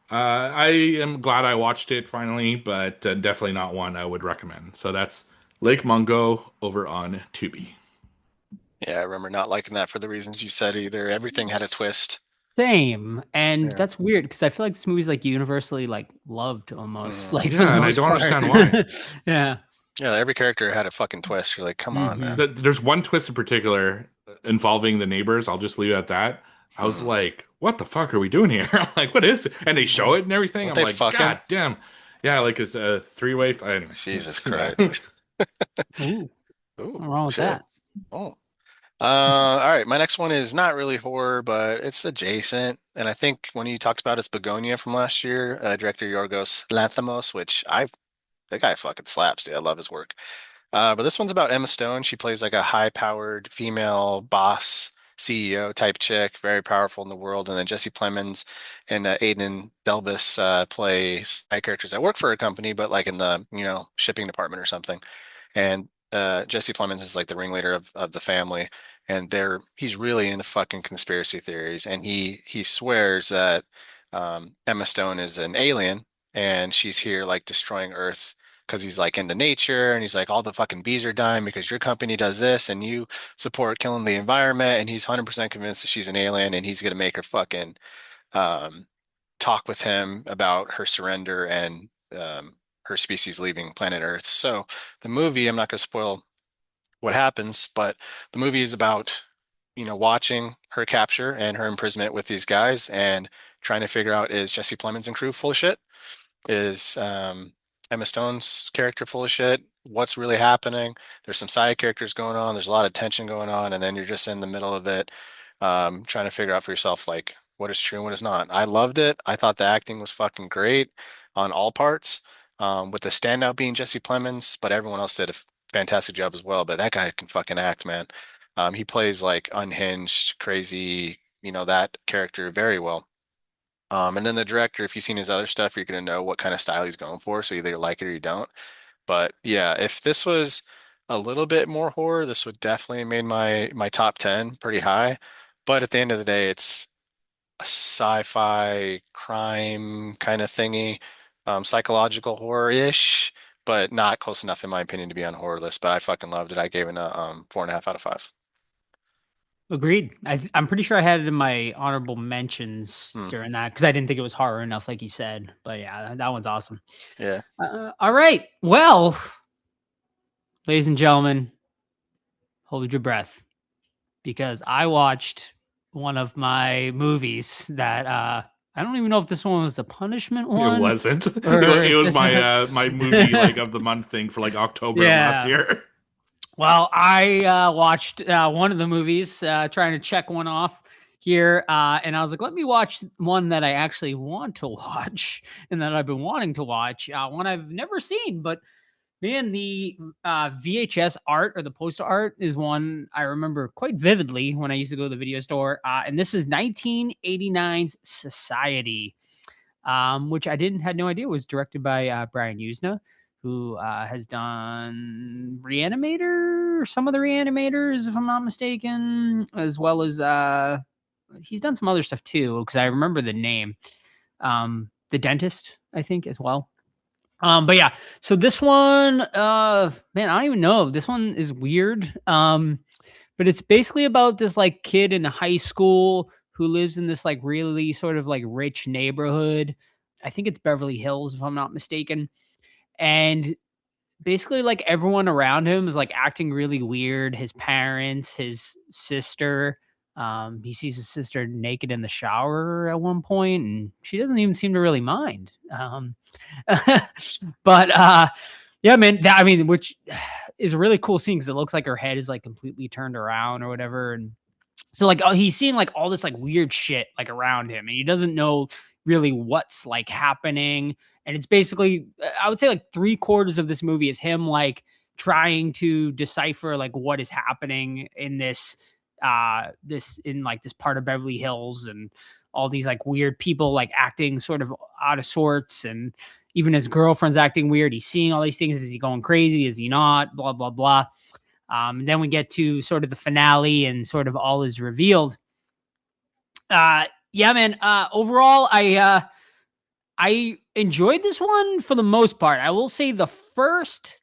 Speaker 4: I am glad I watched it finally, but definitely not one I would recommend. So that's Lake Mungo over on Tubi.
Speaker 3: Yeah, I remember not liking that for the reasons you said either. Everything had a twist.
Speaker 2: Same, and
Speaker 3: Yeah.
Speaker 2: that's weird because I feel like this movie's like universally like loved almost.
Speaker 3: Mhm.
Speaker 2: Like
Speaker 4: Yeah,
Speaker 2: for the
Speaker 4: and I
Speaker 2: most
Speaker 4: don't
Speaker 2: part.
Speaker 4: understand why.
Speaker 2: Yeah.
Speaker 3: Yeah, every character had a fucking twist. You're like, come on,
Speaker 2: Mhm.
Speaker 3: man.
Speaker 4: There's one twist in particular involving the neighbors. I'll just leave it at that. I was
Speaker 3: Mhm.
Speaker 4: like, what the fuck are we doing here? I'm like, what is it? And they show it and everything.
Speaker 3: Weren't
Speaker 4: I'm
Speaker 3: they
Speaker 4: like,
Speaker 3: fucking?
Speaker 4: God damn. Yeah, like it's a three-way. Anyway,
Speaker 3: Jesus
Speaker 4: yeah.
Speaker 3: Christ.
Speaker 2: Ooh,
Speaker 3: Ooh,
Speaker 2: what's wrong with
Speaker 3: shit.
Speaker 2: that?
Speaker 3: Oh. All right. My next one is not really horror, but it's adjacent. And I think when you talked about it's Begonia from last year, director Yorgos Lanthimos, that guy fucking slaps, dude. I love his work. But this one's about Emma Stone. She plays like a high-powered female boss CEO type chick, very powerful in the world. And then Jesse Plemons and Aidan Delbus play side characters that work for a company, but like in the, shipping department or something. And Jesse Plemons is like the ringleader of the family, and he's really into fucking conspiracy theories, and he swears that Emma Stone is an alien, and she's here like destroying Earth because he's like into nature, and he's like all the fucking bees are dying because your company does this, and you support killing the environment, and he's 100% convinced that she's an alien, and he's gonna make her fucking um, talk with him about her surrender and her species leaving planet Earth. So the movie, I'm not going to spoil what happens, but the movie is about, watching her capture and her imprisonment with these guys and trying to figure out, is Jesse Plemons and crew full of shit? Is Emma Stone's character full of shit? What's really happening? There's some side characters going on. There's a lot of tension going on, and then you're just in the middle of it, trying to figure out for yourself like what is true and what is not. I loved it. I thought the acting was fucking great on all parts, with the standout being Jesse Plemons, but everyone else did a fantastic job as well. But that guy can fucking act, man. He plays like unhinged, crazy, that character very well. And then the director, if you've seen his other stuff, you're gonna know what kind of style he's going for. So either you like it or you don't. But yeah, if this was a little bit more horror, this would definitely have made my top 10 pretty high. But at the end of the day, it's a sci-fi crime kind of thingy, psychological horror-ish, but not close enough in my opinion to be on horror list. But I fucking loved it. I gave it a 4.5 out of 5.
Speaker 2: Agreed. I'm pretty sure I had it in my honorable mentions
Speaker 3: Hmm.
Speaker 2: during that because I didn't think it was horror enough, like you said. But yeah, that one's awesome.
Speaker 3: Yeah.
Speaker 2: All right. Well, ladies and gentlemen, hold your breath because I watched one of my movies that I don't even know if this one was the punishment
Speaker 4: It
Speaker 2: one
Speaker 4: wasn't.
Speaker 2: or
Speaker 4: It
Speaker 2: if
Speaker 4: was
Speaker 2: this
Speaker 4: my my movie like of the month thing for like October of last
Speaker 2: yeah.
Speaker 4: year.
Speaker 2: Well, I watched one of the movies, trying to check one off here, and I was like, let me watch one that I actually want to watch and that I've been wanting to watch. One I've never seen, but man, the VHS art or the poster art is one I remember quite vividly when I used to go to the video store. And this is 1989's Society, which I had no idea was directed by Brian Usna, who has done Reanimator, some of the Reanimators, if I'm not mistaken, as well as he's done some other stuff too, because I remember the name. The Dentist, I think, as well. But yeah, so this one, man, I don't even know. This one is weird. But it's basically about this like kid in high school who lives in this like really sort of like rich neighborhood. I think it's Beverly Hills, if I'm not mistaken. And basically, like everyone around him is like acting really weird. His parents, his sister. He sees his sister naked in the shower at one point, and she doesn't even seem to really mind. But yeah, man, I mean, which is a really cool scene because it looks like her head is like completely turned around or whatever. And so like he's seeing like all this like weird shit like around him, and he doesn't know really what's like happening. And it's basically, I would say like 3/4 of this movie is him like trying to decipher like what is happening in this part of Beverly Hills, and all these like weird people like acting sort of out of sorts, and even his girlfriend's acting weird. He's seeing all these things. Is he going crazy? Is he not? Blah blah blah. Then we get to sort of the finale and sort of all is revealed. Yeah, man. Overall, I enjoyed this one for the most part. I will say the first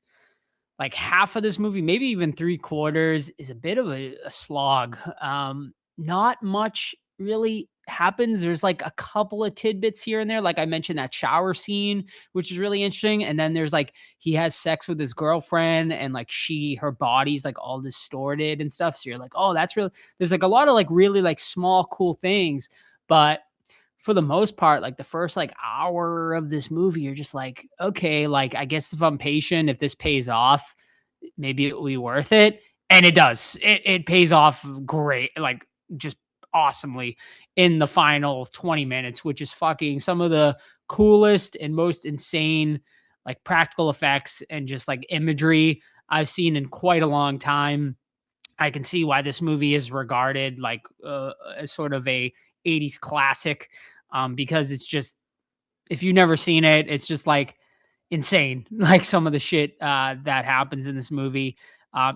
Speaker 2: like half of this movie, maybe even 3/4, is a bit of a slog. Not much really happens. There's like a couple of tidbits here and there. Like I mentioned that shower scene, which is really interesting. And then there's like, he has sex with his girlfriend and like her body's like all distorted and stuff. So you're like, oh, that's really, there's like a lot of like really like small, cool things. But for the most part, like the first like hour of this movie, you're just like, okay, like I guess if I'm patient, if this pays off, maybe it will be worth it. And it does. It pays off great, like just awesomely in the final 20 minutes, which is fucking some of the coolest and most insane like practical effects and just like imagery I've seen in quite a long time. I can see why this movie is regarded like as sort of a 80s classic, because it's just, if you've never seen it, it's just like insane. Like some of the shit that happens in this movie.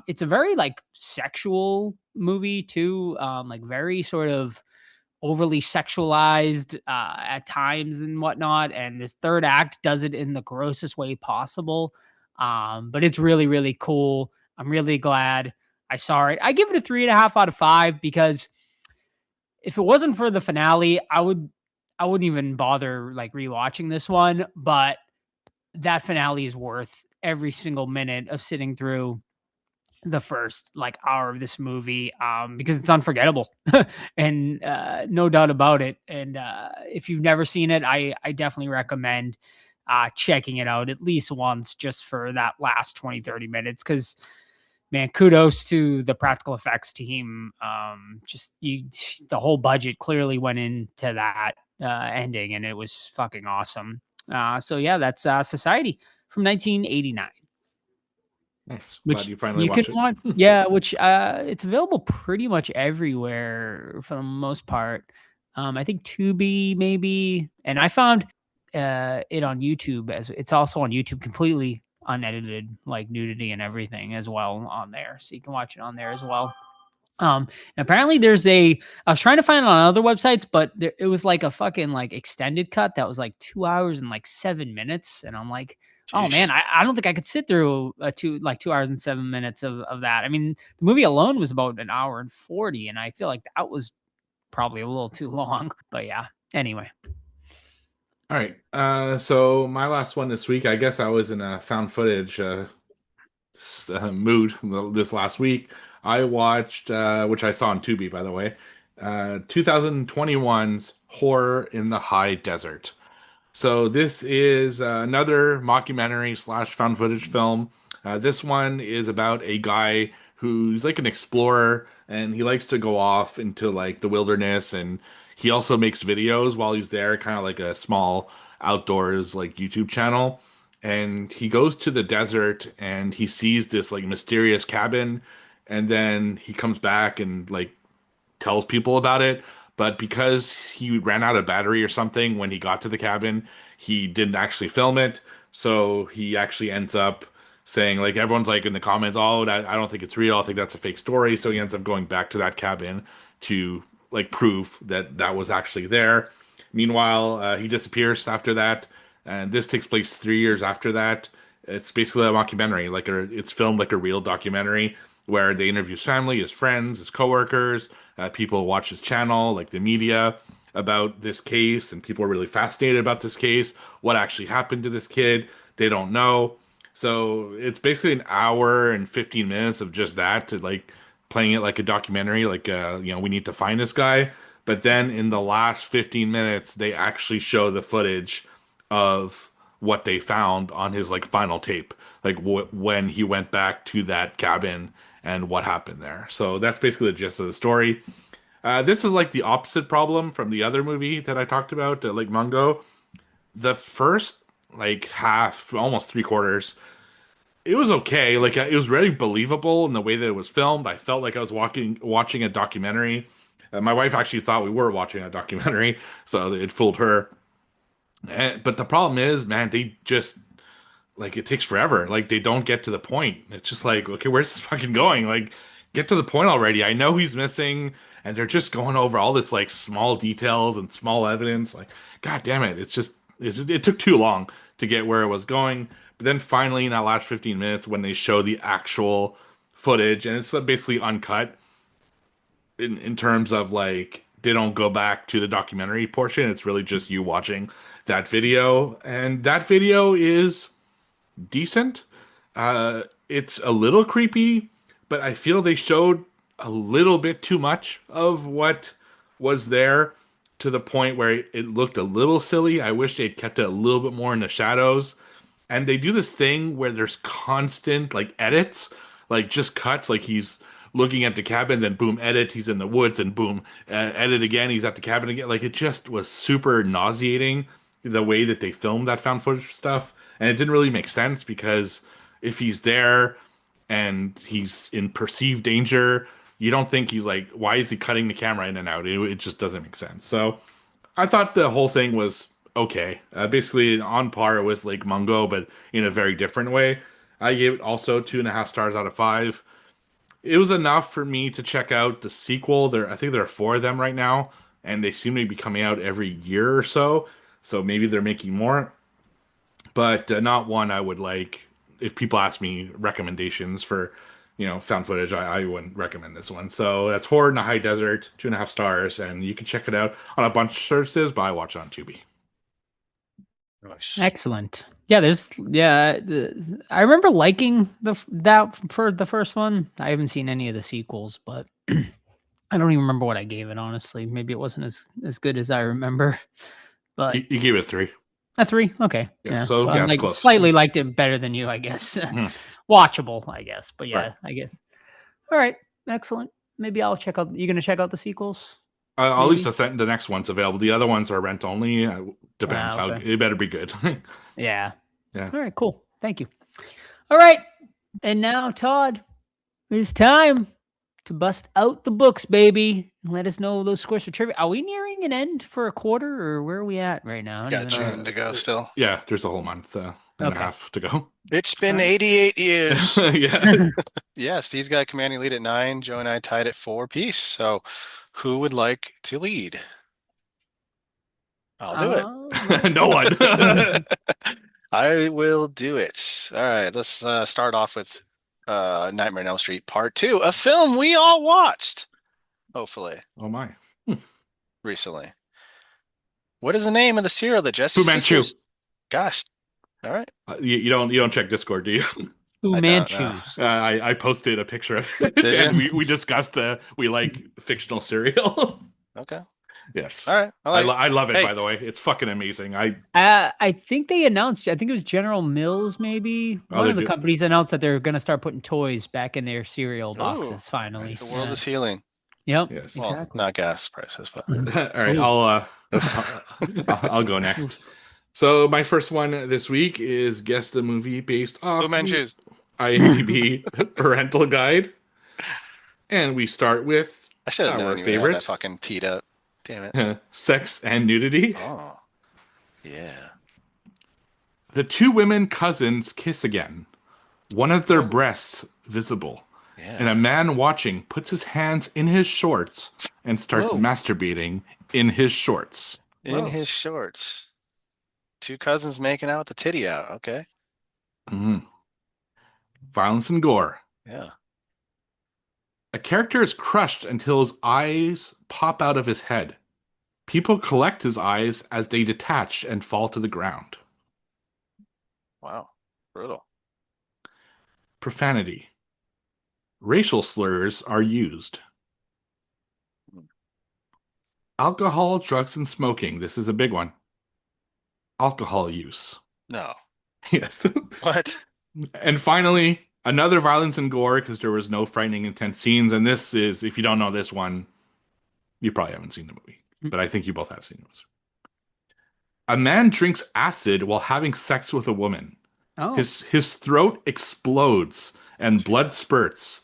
Speaker 2: It's a very like sexual movie too, like very sort of overly sexualized at times and whatnot. And this third act does it in the grossest way possible. But it's really, really cool. I'm really glad I saw it. I give it a 3.5 out of 5 because if it wasn't for the finale, I wouldn't even bother like rewatching this one. But that finale is worth every single minute of sitting through the first like hour of this movie, because it's unforgettable. And no doubt about it. And if you've never seen it, I definitely recommend checking it out at least once just for that last 20-30 minutes, because man, kudos to the practical effects team. The whole budget clearly went into that ending, and it was fucking awesome. So yeah, that's Society from 1989.
Speaker 4: Nice.
Speaker 2: Which
Speaker 4: Glad you finally
Speaker 2: you can
Speaker 4: watched it.
Speaker 2: watch, yeah. Which it's available pretty much everywhere for the most part. I think Tubi maybe, and I found it on YouTube, as it's also on YouTube completely unedited, like nudity and everything as well on there, so you can watch it on there as well. Apparently there's I was trying to find it on other websites, but it was like a fucking like extended cut that was like 2 hours and like 7 minutes. And I'm like, oh man, I don't think I could sit through 2 hours and 7 minutes of that. I mean, the movie alone was about an hour and 40, and I feel like that was probably a little too long. But yeah, anyway.
Speaker 4: All right. So my last one this week, I guess I was in a found footage mood this last week. I watched, which I saw on Tubi, by the way, 2021's Horror in the High Desert. So this is another mockumentary slash found footage film. This one is about a guy who's like an explorer, and he likes to go off into like the wilderness, and he also makes videos while he's there, kind of like a small outdoors like YouTube channel. And he goes to the desert and he sees this like mysterious cabin, and then he comes back and like tells people about it. But because he ran out of battery or something when he got to the cabin, he didn't actually film it. So he actually ends up saying, like, everyone's like in the comments, oh, I don't think it's real. I think that's a fake story. So he ends up going back to that cabin to like prove that that was actually there. Meanwhile, he disappears after that. And this takes place 3 years after that. It's basically a mockumentary, it's filmed like a real documentary where they interview his family, his friends, his coworkers, people watch his channel, like the media, about this case, and people are really fascinated about this case. What actually happened to this kid? They don't know. So it's basically an hour and 15 minutes of just that, to like playing it like a documentary, like we need to find this guy. But then in the last 15 minutes, they actually show the footage of what they found on his like final tape, like when he went back to that cabin and what happened there. So that's basically the gist of the story. This is like the opposite problem from the other movie that I talked about, like Mungo. The first like half, almost 3/4, it was okay. Like it was very believable in the way that it was filmed. I felt like I was watching a documentary. My wife actually thought we were watching a documentary, so it fooled her. But the problem is, man, they just like it takes forever. Like they don't get to the point. It's just like, okay, where's this fucking going? Like, get to the point already. I know he's missing, and they're just going over all this like small details and small evidence. Like, god damn it! It took too long to get where it was going. But then finally, in that last 15 minutes, when they show the actual footage, and it's basically uncut in terms of like they don't go back to the documentary portion. It's really just you watching that video, and that video is decent. It's a little creepy, but I feel they showed a little bit too much of what was there to the point where it looked a little silly. I wish they'd kept it a little bit more in the shadows. And they do this thing where there's constant like edits, like just cuts, like he's looking at the cabin, then boom, edit, he's in the woods, and boom, edit again, he's at the cabin again. Like it just was super nauseating the way that they filmed that found footage stuff. And it didn't really make sense because if he's there and he's in perceived danger, you don't think he's like, why is he cutting the camera in and out? It just doesn't make sense. So I thought the whole thing was okay. Basically on par with Lake Mungo, but in a very different way. I gave it also 2.5 stars out of 5. It was enough for me to check out the sequel. I think there are 4 of them right now, and they seem to be coming out every year or so. So maybe they're making more, but not one I would like. If people ask me recommendations for, found footage, I wouldn't recommend this one. So that's Horror in the High Desert, 2.5 stars, and you can check it out on a bunch of services, but I watch it on Tubi.
Speaker 2: Excellent. Yeah, I remember liking that for the first one. I haven't seen any of the sequels, but I don't even remember what I gave it, honestly. Maybe it wasn't as good as I remember. But
Speaker 4: you gave it a 3.
Speaker 2: A 3, okay.
Speaker 4: Yeah, so
Speaker 2: I
Speaker 4: it's close.
Speaker 2: Slightly liked it better than you, I guess. Watchable, I guess. But yeah,
Speaker 4: right.
Speaker 2: I guess. All right, excellent. Maybe I'll check out. You gonna check out the sequels?
Speaker 4: At least the next one's available. The other ones are rent only. Depends how it better be good.
Speaker 2: Yeah.
Speaker 4: Yeah.
Speaker 2: All right, cool. Thank you. All right, and now Todd, it's time to bust out the books, baby. Let us know those scores for trivia. Are we nearing an end for a quarter, or where are we at right now?
Speaker 3: Got June to go still.
Speaker 4: Yeah, there's a whole month and a half to go.
Speaker 3: It's been 88 years.
Speaker 4: Yeah.
Speaker 3: Yeah, Steve's got a commanding lead at 9. Joe and I tied at 4 apiece. So who would like to lead? I'll do it.
Speaker 4: No one.
Speaker 3: I will do it. All right, let's start off with Nightmare on Elm Street Part 2, a film we all watched, hopefully.
Speaker 4: Oh my.
Speaker 3: Recently. What is the name of the cereal that Jesse's
Speaker 4: Fu Manchu.
Speaker 3: sisters? Gosh. All right.
Speaker 4: You don't check Discord, do you?
Speaker 2: Fu Manchus.
Speaker 4: I posted a picture of it, and we discussed we like fictional cereal.
Speaker 3: Okay.
Speaker 4: Yes.
Speaker 3: All right.
Speaker 4: I love it. By the way, it's fucking amazing.
Speaker 2: I think they announced. I think it was General Mills, maybe one of the companies announced that they're going to start putting toys back in their cereal boxes. Finally,
Speaker 3: the world is healing.
Speaker 2: Yep.
Speaker 4: Yes.
Speaker 3: Well,
Speaker 2: exactly.
Speaker 3: not gas prices, but
Speaker 4: all right. I'll go next. So my first one this week is guess the movie based off IMDb parental guide, and we start with
Speaker 3: I should have known you
Speaker 4: favorite
Speaker 3: had that fucking teed up. Damn it.
Speaker 4: Sex and Nudity.
Speaker 3: Oh, yeah.
Speaker 4: The 2 women cousins kiss again. One of their breasts visible. Yeah. And a man watching puts his hands in his shorts and starts masturbating in his shorts.
Speaker 3: In his shorts. 2 cousins making out with the titty out. Okay.
Speaker 4: Mm-hmm. Violence and gore.
Speaker 3: Yeah.
Speaker 4: A character is crushed until his eyes pop out of his head. People collect his eyes as they detach and fall to the ground.
Speaker 3: Wow. Brutal.
Speaker 4: Profanity. Racial slurs are used. Alcohol, drugs, and smoking. This is a big one. Alcohol use.
Speaker 3: No.
Speaker 4: Yes.
Speaker 3: What?
Speaker 4: And finally, another violence and gore because there was no frightening, intense scenes. And this is, if you don't know this one, you probably haven't seen the movie. But I think you both have seen it. A man drinks acid while having sex with a woman.
Speaker 2: Oh.
Speaker 4: His throat explodes and blood spurts.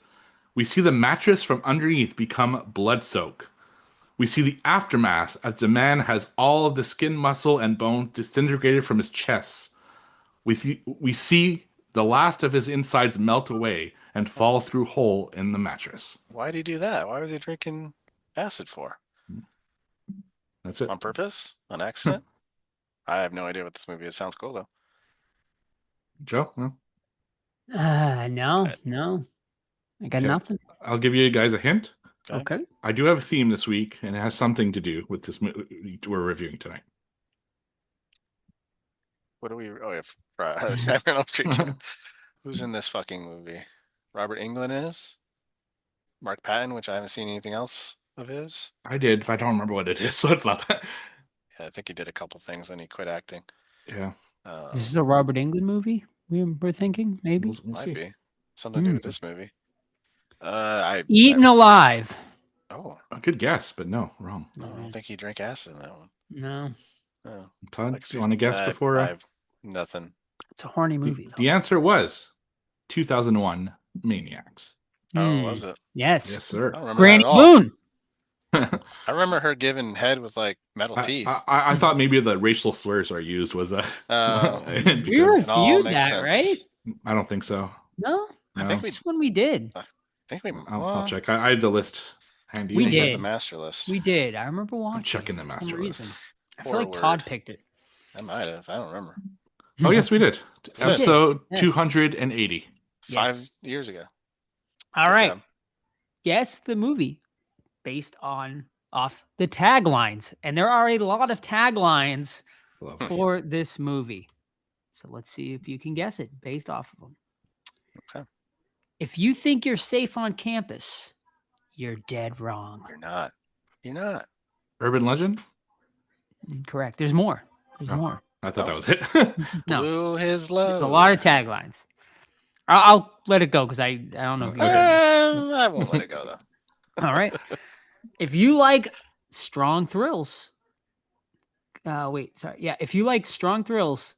Speaker 4: We see the mattress from underneath become blood soak. We see the aftermath as the man has all of the skin, muscle, and bones disintegrated from his chest. We see the last of his insides melt away and fall through hole in the mattress.
Speaker 3: Why did he do that? Why was he drinking acid for?
Speaker 4: That's it.
Speaker 3: On purpose? On accident? I have no idea what this movie is. It sounds cool, though.
Speaker 4: Joe? No?
Speaker 2: No. I got nothing.
Speaker 4: I'll give you guys a hint.
Speaker 2: Okay.
Speaker 4: I do have a theme this week, and it has something to do with this movie we're reviewing tonight.
Speaker 3: What do we? Oh, yeah, Nightmare on Elm Street 2. Who's in this fucking movie? Robert Englund is. Mark Patton, which I haven't seen anything else of his.
Speaker 4: I did, but I don't remember what it is, so it's not that.
Speaker 3: Yeah, I think he did a couple things and he quit acting.
Speaker 4: Yeah.
Speaker 2: This is a Robert Englund movie. We're thinking maybe.
Speaker 4: We'll
Speaker 3: Might
Speaker 4: see.
Speaker 3: be something to do with this movie.
Speaker 2: Eaten Alive.
Speaker 3: Oh,
Speaker 4: A good guess, but no, wrong.
Speaker 3: I don't think he drank acid in that one.
Speaker 2: No,
Speaker 3: Oh,
Speaker 4: Todd,
Speaker 3: like,
Speaker 4: do you want to guess before?
Speaker 3: I have nothing.
Speaker 2: it's a horny movie. Though.
Speaker 4: The answer was 2001 Maniacs.
Speaker 3: Oh, was it?
Speaker 2: Yes.
Speaker 4: Yes, sir.
Speaker 3: I don't remember
Speaker 2: Granny
Speaker 3: that at all.
Speaker 2: Boone.
Speaker 3: I remember her giving head with like metal teeth.
Speaker 4: I thought maybe the racial slurs are used was a.
Speaker 2: We
Speaker 3: It all
Speaker 2: reviewed
Speaker 3: makes
Speaker 2: that,
Speaker 3: sense.
Speaker 2: right?
Speaker 4: I don't think so.
Speaker 2: No,
Speaker 3: I think we.
Speaker 2: that's when we did.
Speaker 3: I think we.
Speaker 4: I'll check. I have the list handy.
Speaker 2: We
Speaker 3: We
Speaker 2: did.
Speaker 3: did the master list.
Speaker 2: We did. I remember watching.
Speaker 4: checking the
Speaker 2: it for some
Speaker 4: master
Speaker 2: reason.
Speaker 4: list.
Speaker 2: I feel like Todd picked it.
Speaker 3: I might have. I don't remember.
Speaker 4: Oh yes, we did.
Speaker 3: did.
Speaker 4: Episode
Speaker 2: Yes.
Speaker 4: 280.
Speaker 3: 5
Speaker 2: Yes.
Speaker 3: years ago.
Speaker 2: All
Speaker 3: Good
Speaker 2: right.
Speaker 3: job.
Speaker 2: Guess the movie based off the taglines, and there are a lot of taglines
Speaker 4: Lovely.
Speaker 2: for this movie. So let's see if you can guess it based off of them.
Speaker 3: Okay.
Speaker 2: If you think you're safe on campus, you're dead wrong.
Speaker 3: You're not. You're not.
Speaker 4: Urban Legend?
Speaker 2: Correct. There's more. There's
Speaker 4: Oh.
Speaker 2: more.
Speaker 4: I thought that was it.
Speaker 2: No,
Speaker 3: Blew his
Speaker 2: there's
Speaker 3: load.
Speaker 2: a lot of taglines. I'll let it go because I don't know if you.
Speaker 3: I won't let it go though.
Speaker 2: All right. If you like strong thrills, if you like strong thrills,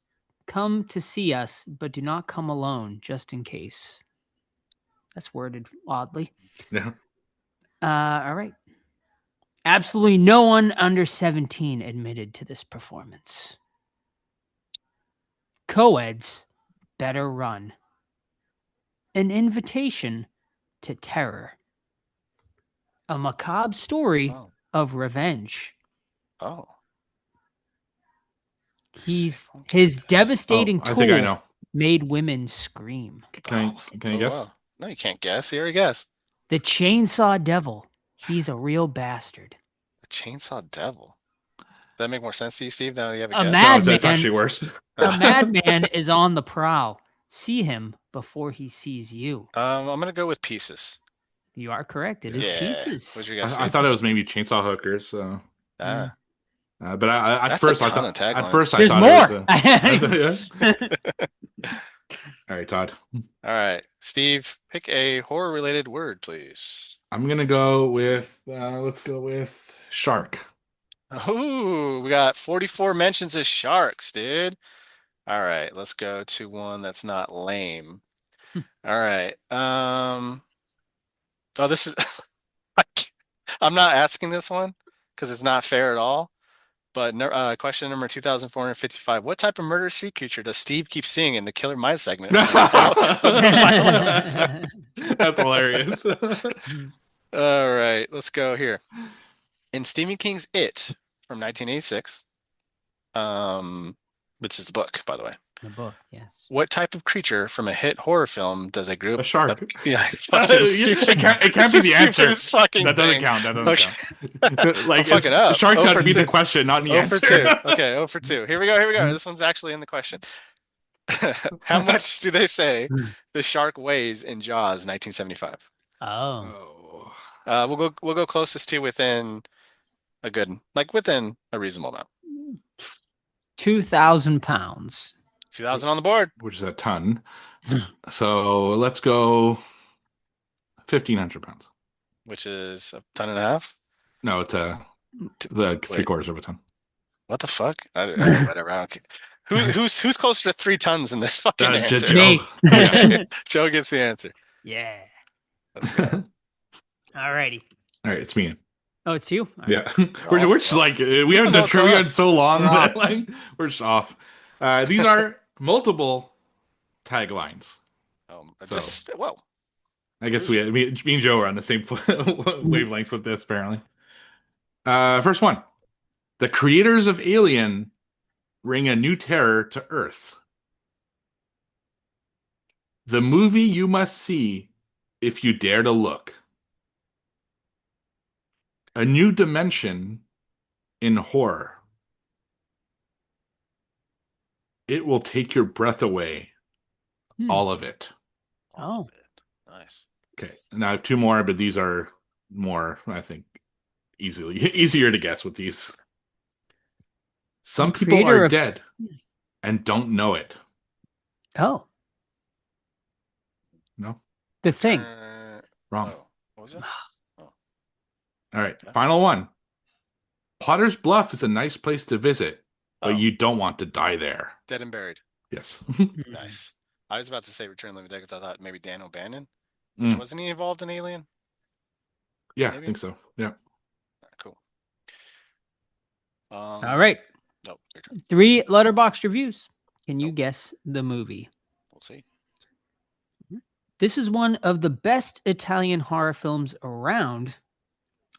Speaker 2: come to see us, but do not come alone, just in case. That's worded oddly.
Speaker 4: Yeah.
Speaker 2: All right. Absolutely no one under 17 admitted to this performance. Co-eds better run. An invitation to terror. A macabre story
Speaker 3: Oh.
Speaker 2: of revenge.
Speaker 3: Oh.
Speaker 2: His
Speaker 4: Oh,
Speaker 2: devastating
Speaker 4: I think I know.
Speaker 2: made women scream.
Speaker 4: Can I guess?
Speaker 3: Wow. No, you can't guess. You already guessed.
Speaker 2: The Chainsaw Devil. He's a real bastard.
Speaker 3: The Chainsaw Devil. Does that make more sense to you, Steve? Now you have a
Speaker 2: A
Speaker 3: guess.
Speaker 2: mad-
Speaker 4: No, that's
Speaker 2: Madman.
Speaker 4: actually worse.
Speaker 2: A madman is on the prowl. See him before he sees you.
Speaker 3: I'm gonna go with Pieces.
Speaker 2: You are correct. It is
Speaker 3: Yeah.
Speaker 2: Pieces.
Speaker 3: What'd you guess?
Speaker 4: I thought it was maybe Chainsaw Hookers. So.
Speaker 3: Ah.
Speaker 4: But at
Speaker 3: That's
Speaker 4: first
Speaker 3: a
Speaker 4: I
Speaker 3: ton
Speaker 4: thought.
Speaker 3: of taglines.
Speaker 4: At first I
Speaker 2: There's
Speaker 4: thought
Speaker 2: more.
Speaker 4: it was. All right, Todd.
Speaker 3: All right, Steve, pick a horror-related word, please.
Speaker 4: I'm gonna go with. Let's go with shark.
Speaker 3: Ooh, we got 44 mentions of sharks, dude. All right, let's go to one that's not lame. All right. Oh, this is. I'm not asking this one because it's not fair at all. But question number 2455. What type of murder sea creature does Steve keep seeing in the Killer Mind segment?
Speaker 4: That's hilarious.
Speaker 3: All right, let's go here. In Stephen King's It from 1986, which is the book, by the way.
Speaker 2: The book, yes.
Speaker 3: What type of creature from a hit horror film does a group?
Speaker 4: A shark.
Speaker 3: Yeah,
Speaker 4: It can't be the answer.
Speaker 3: Fucking
Speaker 4: That doesn't
Speaker 3: thing.
Speaker 4: count. That doesn't
Speaker 3: Okay.
Speaker 4: count. Like,
Speaker 3: fuck it up.
Speaker 4: The shark
Speaker 3: 0
Speaker 4: should
Speaker 3: for
Speaker 4: be the
Speaker 3: 2.
Speaker 4: question, not the
Speaker 3: 0
Speaker 4: answer.
Speaker 3: for 2. Okay, 0 for 2. Here we go. This one's actually in the question. How much do they say the shark weighs in Jaws 1975?
Speaker 2: Oh.
Speaker 3: We'll go closest to within within a reasonable amount.
Speaker 2: 2,000 pounds.
Speaker 3: 2,000 on the board.
Speaker 4: Which is a ton. So let's go 1,500 pounds.
Speaker 3: Which is a ton and a half.
Speaker 4: No, it's the 3/4 of a ton.
Speaker 3: What the fuck? Whatever. I don't care. Who's closer to 3 tons in this fucking answer?
Speaker 4: Joe.
Speaker 2: Me.
Speaker 3: Okay, Joe gets the answer.
Speaker 2: Yeah.
Speaker 3: Let's go.
Speaker 2: Alrighty.
Speaker 4: All right, it's me.
Speaker 2: Oh, it's you? All right.
Speaker 4: Yeah, we're just like we haven't done trivia in so long that like we're just off. These are multiple taglines.
Speaker 3: Whoa.
Speaker 4: I guess me and Joe are on the same wavelength with this apparently. First one: the creators of Alien bring a new terror to Earth. The movie you must see if you dare to look. A new dimension in horror. It will take your breath away. All of it.
Speaker 2: Oh.
Speaker 3: Nice.
Speaker 4: Okay. And I have two more, but these are more, I think, easier to guess with these. Some people
Speaker 2: creator
Speaker 4: are
Speaker 2: of-
Speaker 4: dead and don't know it.
Speaker 2: Oh,
Speaker 4: No?
Speaker 2: The Thing.
Speaker 4: Wrong.
Speaker 3: Oh, what was it?
Speaker 4: All right. Final one. Potter's Bluff is a nice place to visit, but
Speaker 3: Oh.
Speaker 4: you don't want to die there.
Speaker 3: Dead and Buried.
Speaker 4: Yes.
Speaker 3: Nice. I was about to say Return of the Living Dead because I thought maybe Dan O'Bannon, which wasn't he involved in Alien?
Speaker 4: Yeah,
Speaker 3: Maybe?
Speaker 4: I think so. Yeah.
Speaker 3: Cool.
Speaker 2: All right.
Speaker 3: No, your turn.
Speaker 2: 3 letterboxd reviews. Can you guess the movie?
Speaker 3: We'll see.
Speaker 2: This is one of the best Italian horror films around.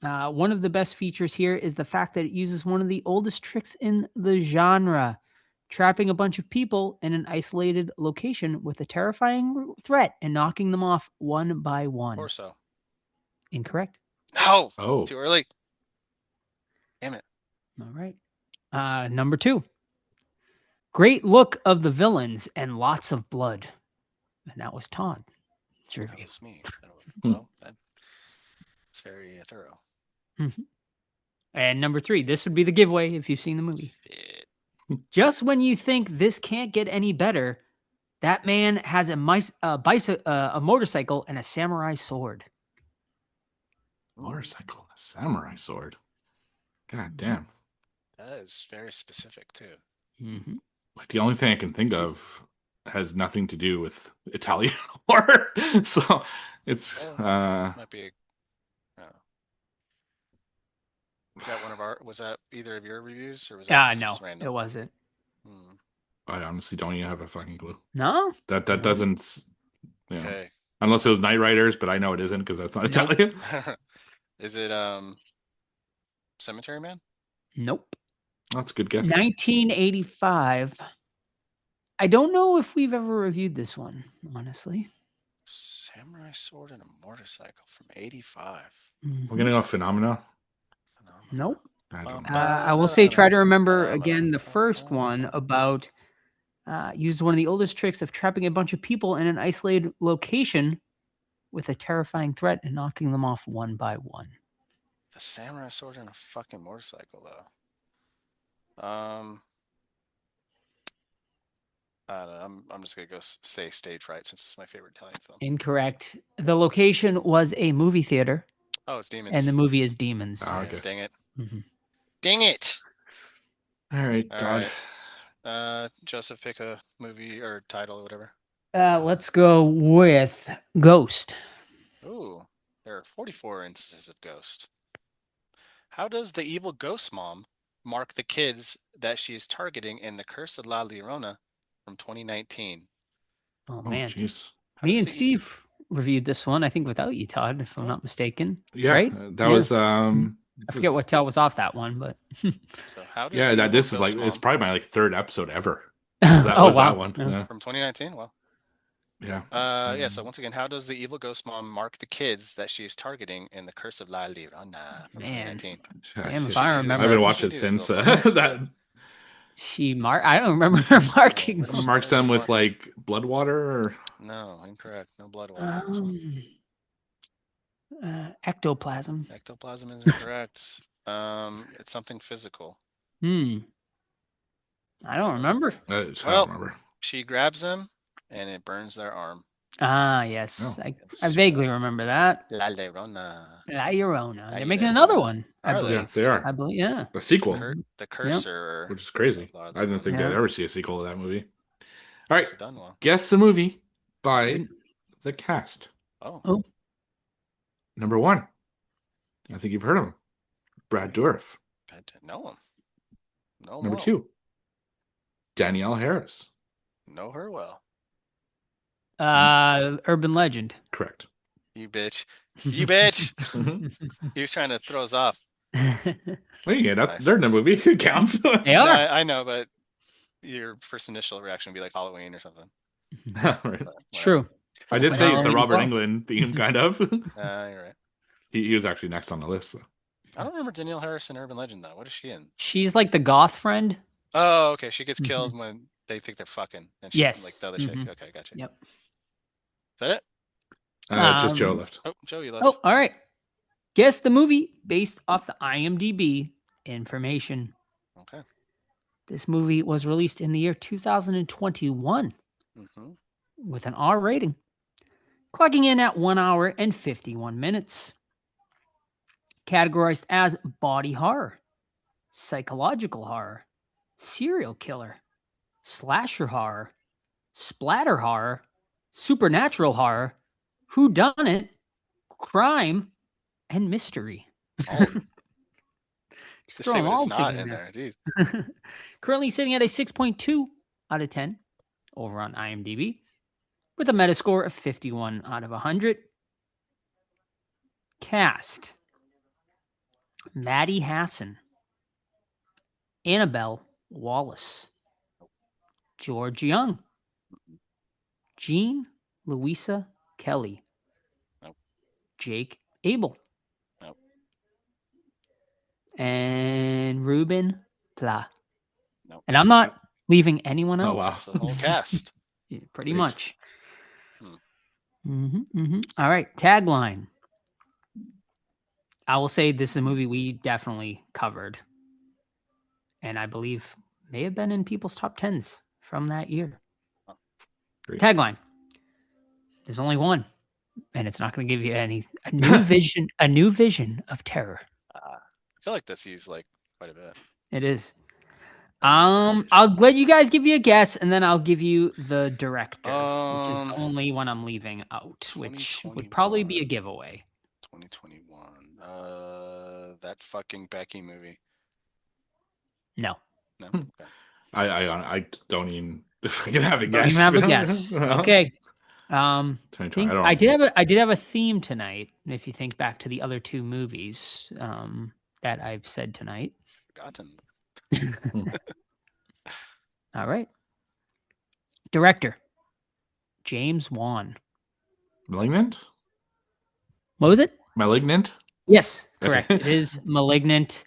Speaker 2: One of the best features here is the fact that it uses one of the oldest tricks in the genre, trapping a bunch of people in an isolated location with a terrifying threat and knocking them off one by one.
Speaker 3: Torso.
Speaker 2: Incorrect.
Speaker 3: No.
Speaker 4: Oh.
Speaker 3: Too early. Damn it.
Speaker 2: All right. Number 2. Great look of the villains and lots of blood. And that was Todd.
Speaker 3: That was me. Well, that's very thorough.
Speaker 2: Mm-hmm. And number 3. This would be the giveaway if you've seen the movie.
Speaker 3: Shit.
Speaker 2: Just when you think this can't get any better, that man has a motorcycle and a samurai sword.
Speaker 4: Motorcycle and a samurai sword. God damn.
Speaker 3: That is very specific too.
Speaker 2: Mm-hmm.
Speaker 4: Like, the only thing I can think of has nothing to do with Italian horror. So it's
Speaker 3: might be was that either of your reviews or was that
Speaker 2: No,
Speaker 3: just random?
Speaker 2: it wasn't.
Speaker 4: I honestly don't even have a fucking clue.
Speaker 2: No?
Speaker 4: That doesn't, you know,
Speaker 3: Okay.
Speaker 4: unless it was Night Riders, but I know it isn't because that's not Italian.
Speaker 3: Is it Cemetery Man?
Speaker 2: Nope.
Speaker 4: That's a good guess.
Speaker 2: 1985. I don't know if we've ever reviewed this one, honestly.
Speaker 3: Samurai sword and a motorcycle from 85.
Speaker 4: We're gonna go Phenomena.
Speaker 2: Nope.
Speaker 4: I don't know.
Speaker 2: I will say try to remember again the first one about used one of the oldest tricks of trapping a bunch of people in an isolated location with a terrifying threat and knocking them off one by one.
Speaker 3: The samurai sword and a fucking motorcycle though. I don't know, I'm just gonna go say Stage Fright since it's my favorite Italian film.
Speaker 2: Incorrect. The location was a movie theater.
Speaker 3: Oh, it's Demons.
Speaker 2: And the movie is Demons.
Speaker 4: Oh,
Speaker 3: Yes,
Speaker 4: okay.
Speaker 3: dang it.
Speaker 2: Mm-hmm.
Speaker 3: Dang it.
Speaker 4: All right, Todd.
Speaker 3: Right. Joseph, pick a movie or title or whatever.
Speaker 2: Let's go with Ghost.
Speaker 3: Ooh, there are 44 instances of Ghost. How does the evil ghost mom mark the kids that she is targeting in The Curse of La Llorona from 2019?
Speaker 2: Oh man.
Speaker 4: Jeez.
Speaker 2: Me and Steve reviewed this one, I think without you, Todd, if I'm not mistaken.
Speaker 4: Yeah,
Speaker 2: right?
Speaker 4: That was
Speaker 2: I forget what Todd was off that one, but
Speaker 3: so how does
Speaker 4: this is like it's probably my third episode ever.
Speaker 2: That
Speaker 4: was
Speaker 2: wow.
Speaker 4: that one. Yeah.
Speaker 3: From 2019? Well.
Speaker 4: Yeah.
Speaker 3: Yeah, so once again, how does the evil ghost mom mark the kids that she is targeting in The Curse of La Llorona from 2019?
Speaker 2: Damn, if I remember.
Speaker 4: I haven't watched it since that.
Speaker 2: I don't remember her marking.
Speaker 4: Marks them with like blood water or
Speaker 3: no, incorrect. No blood water.
Speaker 2: Ectoplasm.
Speaker 3: Ectoplasm is incorrect. It's something physical.
Speaker 2: I don't remember.
Speaker 4: I don't remember.
Speaker 3: She grabs them and it burns their arm.
Speaker 2: Ah, yes. I vaguely remember that.
Speaker 3: La Llorona.
Speaker 2: La Llorona. They're making another one, I believe.
Speaker 4: Yeah, they are.
Speaker 2: I believe, yeah.
Speaker 4: A sequel.
Speaker 3: The Cursor.
Speaker 4: Which is crazy. I didn't think I'd ever see a sequel to that movie. All right.
Speaker 3: Done well.
Speaker 4: Guess the movie by the cast.
Speaker 3: Oh.
Speaker 4: Number 1. I think you've heard of him. Brad Dourif.
Speaker 3: Know him. No.
Speaker 4: Number 2. Danielle Harris.
Speaker 3: Know her well.
Speaker 2: Urban Legend.
Speaker 4: Correct.
Speaker 3: You bitch. You bitch. He was trying to throw us off.
Speaker 4: Wait, yeah, they're in the movie. It counts.
Speaker 2: They are.
Speaker 3: No, I know, but your first initial reaction would be like Halloween or something.
Speaker 4: Right.
Speaker 2: True.
Speaker 4: I did say it's a Robert Englund theme, kind of.
Speaker 3: You're right.
Speaker 4: He was actually next on the list. So.
Speaker 3: I don't remember Danielle Harris in Urban Legend though. What is she in?
Speaker 2: She's like the goth friend.
Speaker 3: Oh, okay. She gets
Speaker 2: Mhm.
Speaker 3: killed when they think they're fucking, and she
Speaker 2: Yes.
Speaker 3: like the other chick.
Speaker 2: Mhm.
Speaker 3: Okay, gotcha.
Speaker 2: Yep.
Speaker 3: Is that it?
Speaker 4: Just Joe
Speaker 2: Um,
Speaker 4: left.
Speaker 3: Oh, Joe, you left.
Speaker 2: Oh, all right. Guess the movie based off the IMDb information.
Speaker 3: Okay.
Speaker 2: This movie was released in the year 2021
Speaker 3: Mm-hmm.
Speaker 2: with an R rating, clocking in at 1 hour and 51 minutes. Categorized as body horror, psychological horror, serial killer, slasher horror, splatter horror, supernatural horror, whodunit, crime, and mystery.
Speaker 3: All of them.
Speaker 2: Just
Speaker 3: Just
Speaker 2: throw
Speaker 3: say
Speaker 2: them
Speaker 3: what
Speaker 2: all
Speaker 3: it's not
Speaker 2: together.
Speaker 3: in there. Jeez.
Speaker 2: Currently sitting at a 6.2 out of 10 over on IMDb with a Metascore of 51 out of 100. Cast: Maddie Hassan, Annabelle Wallace, George Young, Jean Louisa Kelly,
Speaker 3: Nope.
Speaker 2: Jake Abel,
Speaker 3: Nope.
Speaker 2: and Ruben Pla.
Speaker 3: Nope.
Speaker 2: And I'm not leaving anyone out.
Speaker 4: Oh, wow.
Speaker 3: That's the whole cast.
Speaker 2: Yeah, pretty
Speaker 4: Great.
Speaker 2: much.
Speaker 3: Hmm.
Speaker 2: All right, tagline. I will say this is a movie we definitely covered, and I believe may have been in people's top 10s from that year.
Speaker 4: Great.
Speaker 2: Tagline. There's only one, and it's not going to give you a new vision of terror.
Speaker 3: I feel like that's used like quite a bit.
Speaker 2: It is.
Speaker 3: A
Speaker 2: I'll let you guys give you a guess, and then I'll give you the director, which is the
Speaker 3: Um,
Speaker 2: only one I'm leaving out, which would probably be a
Speaker 3: 2021.
Speaker 2: giveaway.
Speaker 3: 2021. That fucking Becky movie.
Speaker 2: No.
Speaker 3: No. Okay.
Speaker 4: I don't even if I can have a
Speaker 2: Don't
Speaker 4: guess.
Speaker 2: even have a guess.
Speaker 4: No.
Speaker 2: Okay.
Speaker 4: 2020. I don't
Speaker 2: I did have a theme tonight. If you think back to the other two movies that I've said tonight.
Speaker 3: Forgotten.
Speaker 2: All right. Director: James Wan.
Speaker 4: Malignant?
Speaker 2: What was it?
Speaker 4: Malignant?
Speaker 2: Yes, correct.
Speaker 4: Okay.
Speaker 2: It is Malignant.